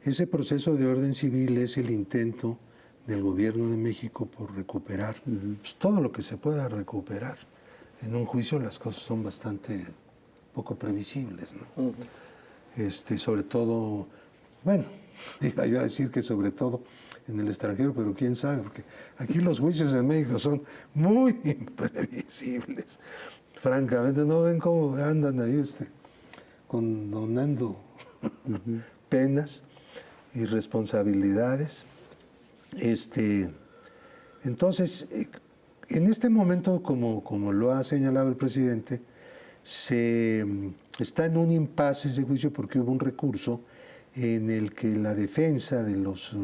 Ese proceso de orden civil es el intento del gobierno de México por recuperar pues, todo lo que se pueda recuperar. En un juicio las cosas son bastante poco previsibles, ¿no? Sobre todo, bueno, iba yo a decir que sobre todo en el extranjero, pero quién sabe, porque aquí los juicios en México son muy imprevisibles. Francamente, no ven cómo andan ahí condonando penas y responsabilidades. Entonces, en este momento, como lo ha señalado el presidente, se está en un impasse ese juicio porque hubo un recurso en el que la defensa de los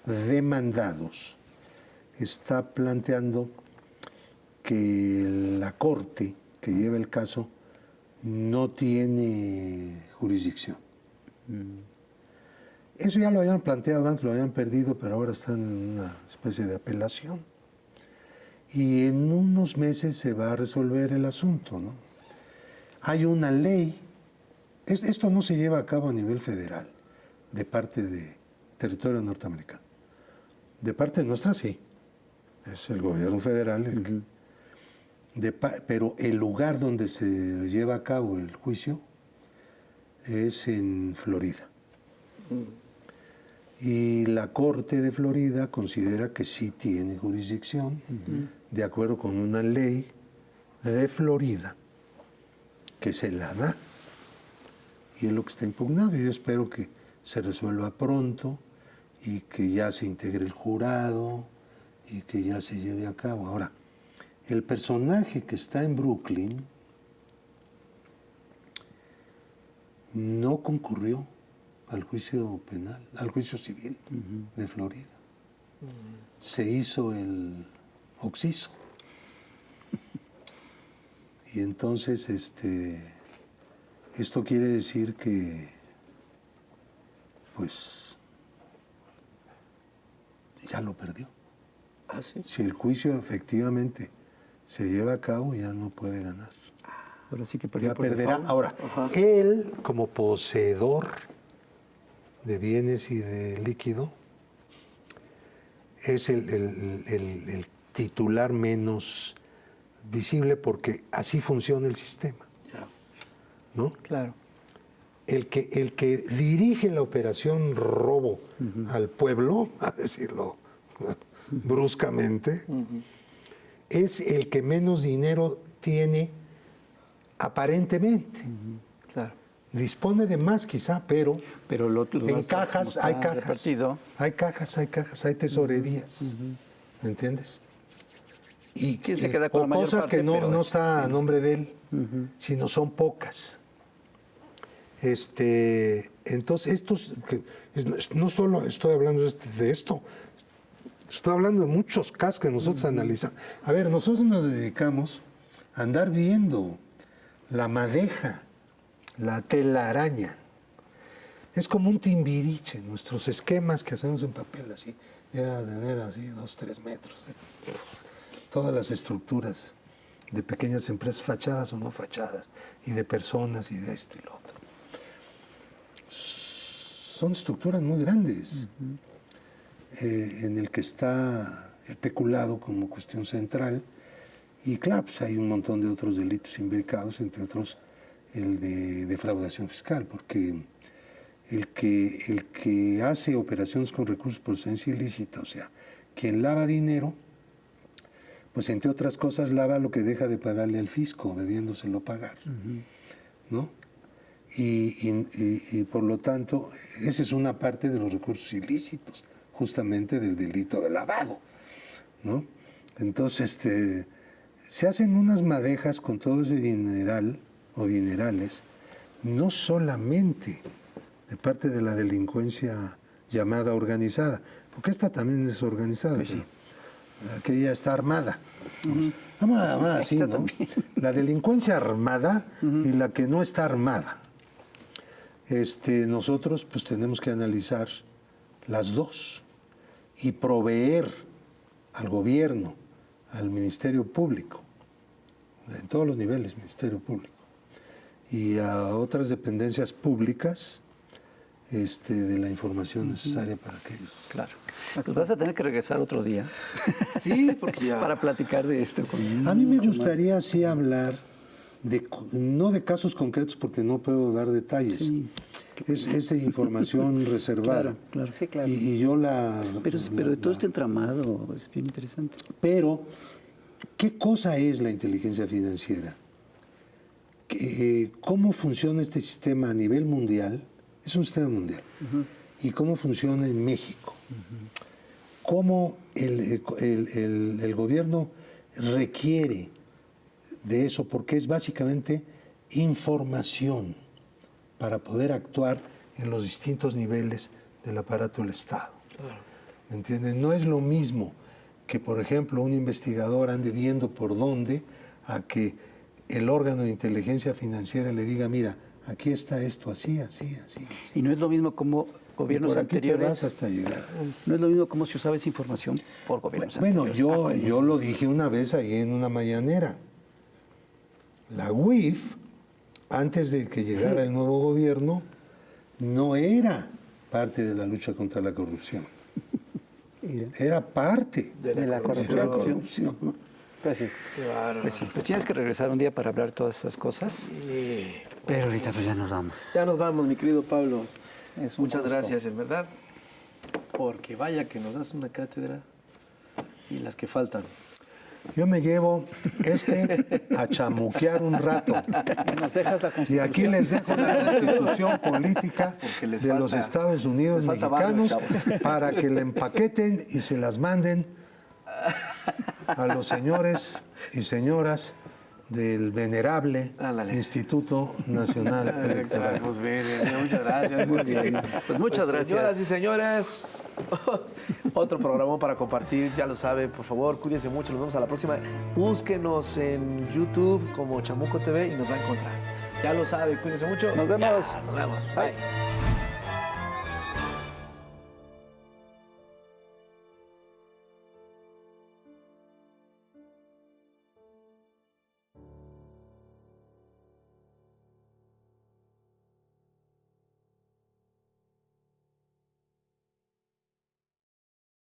demandados está planteando que la Corte que lleva el caso no tiene jurisdicción. Eso ya lo habían planteado antes, lo habían perdido, pero ahora están en una especie de apelación. Y en unos meses se va a resolver el asunto, ¿no? Hay una ley, esto no se lleva a cabo a nivel federal, de parte de territorio norteamericano. De parte nuestra sí, es el gobierno federal el que, pero el lugar donde se lleva a cabo el juicio es en Florida. Y la Corte de Florida considera que sí tiene jurisdicción, de acuerdo con una ley de Florida que se la da. Y es lo que está impugnado. Yo espero que se resuelva pronto y que ya se integre el jurado y que ya se lleve a cabo. Ahora, el personaje que está en Brooklyn no concurrió al juicio penal, al juicio civil de Florida. Se hizo el occiso. Y entonces, esto quiere decir que, pues, ya lo perdió. ¿Ah, sí? Si el juicio efectivamente se lleva a cabo, ya no puede ganar. Ahora sí que perdió Ya por perderá. default. Ahora, él, como poseedor de bienes y de líquido, es el titular menos visible porque así funciona el sistema, ¿no? Claro. El que dirige la operación robo al pueblo, a decirlo bruscamente, es el que menos dinero tiene aparentemente. Claro. Dispone de más quizá, pero Pero en cajas hay cajas. Repartido. Hay cajas, hay tesorerías. ¿Me entiendes? Y ¿Quién se queda con o la mayor cosas parte? que no Pero está a nombre de él, sino son pocas. Entonces, no solo estoy hablando de esto, estoy hablando de muchos casos que nosotros analizamos. A ver, nosotros nos dedicamos a andar viendo la madeja, la telaraña. Es como un timbiriche, nuestros esquemas que hacemos en papel así, ya de tener así 2, 3 metros. Todas las estructuras de pequeñas empresas, fachadas o no fachadas, y de personas y de esto y lo otro. Son estructuras muy grandes, en el que está el peculado como cuestión central, y claro, pues hay un montón de otros delitos imbricados, entre otros el de defraudación fiscal, porque el que hace operaciones con recursos de procedencia ilícita, o sea, quien lava dinero, pues entre otras cosas lava lo que deja de pagarle al fisco, debiéndoselo pagar, ¿no? Y por lo tanto, esa es una parte de los recursos ilícitos, justamente del delito de lavado, ¿no? Entonces, se hacen unas madejas con todo ese dineral o dinerales, no solamente de parte de la delincuencia llamada organizada, porque esta también es organizada, Pues sí. pero aquella está armada. Vamos a así, ¿no? La delincuencia armada y la que no está armada. Nosotros pues tenemos que analizar las dos y proveer al gobierno, al Ministerio Público, en todos los niveles, Ministerio Público, y a otras dependencias públicas de la información necesaria para que ellos... Claro. Pues vas a tener que regresar otro día Sí, porque ya... para platicar de esto. A mí me gustaría sí hablar, no de casos concretos porque no puedo dar detalles. Sí. Es de información reservada. Claro, claro. Sí, claro. Y yo la... Pero de todo este entramado es bien interesante. Pero, ¿qué cosa es la inteligencia financiera? ¿Cómo funciona este sistema a nivel mundial? Es un sistema mundial. ¿Y cómo funciona en México? ¿Cómo el gobierno requiere de eso? Porque es básicamente información para poder actuar en los distintos niveles del aparato del Estado. ¿Me entiendes? No es lo mismo que, por ejemplo, un investigador ande viendo por dónde a que el órgano de inteligencia financiera le diga, mira, aquí está esto, así, así, así. Y no es lo mismo como gobiernos Por aquí te anteriores. vas hasta llegar. No es lo mismo como se usaba esa información por gobiernos Bueno, anteriores. yo lo dije una vez ahí en una mañanera. La UIF, antes de que llegara el nuevo gobierno, no era parte de la lucha contra la corrupción. Era parte De la corrupción. Pues sí. Qué bárbaro. Pues sí. Pues tienes que regresar un día para hablar todas esas cosas. Sí. Pero ahorita pues ya nos vamos. Ya nos vamos, mi querido Pablo. Es un Muchas gusto. gracias, en verdad. porque vaya que nos das una cátedra y las que faltan. Yo me llevo a chamuquear un rato. Nos dejas la Y Constitución. aquí les dejo la Constitución política Porque les de falta- los Estados Unidos les falta barrio, mexicanos chavos. para que la empaqueten y se las manden a los señores y señoras del venerable Ándale. Instituto Nacional Electoral. Pues bien, muchas gracias. Muy bien. Pues muchas gracias. Señoras y señores, otro programón para compartir, ya lo saben, por favor, cuídense mucho, nos vemos a la próxima. Búsquenos en YouTube como Chamuco TV y nos va a encontrar. Ya lo sabe, cuídense mucho. Nos vemos. Nos vemos. Bye.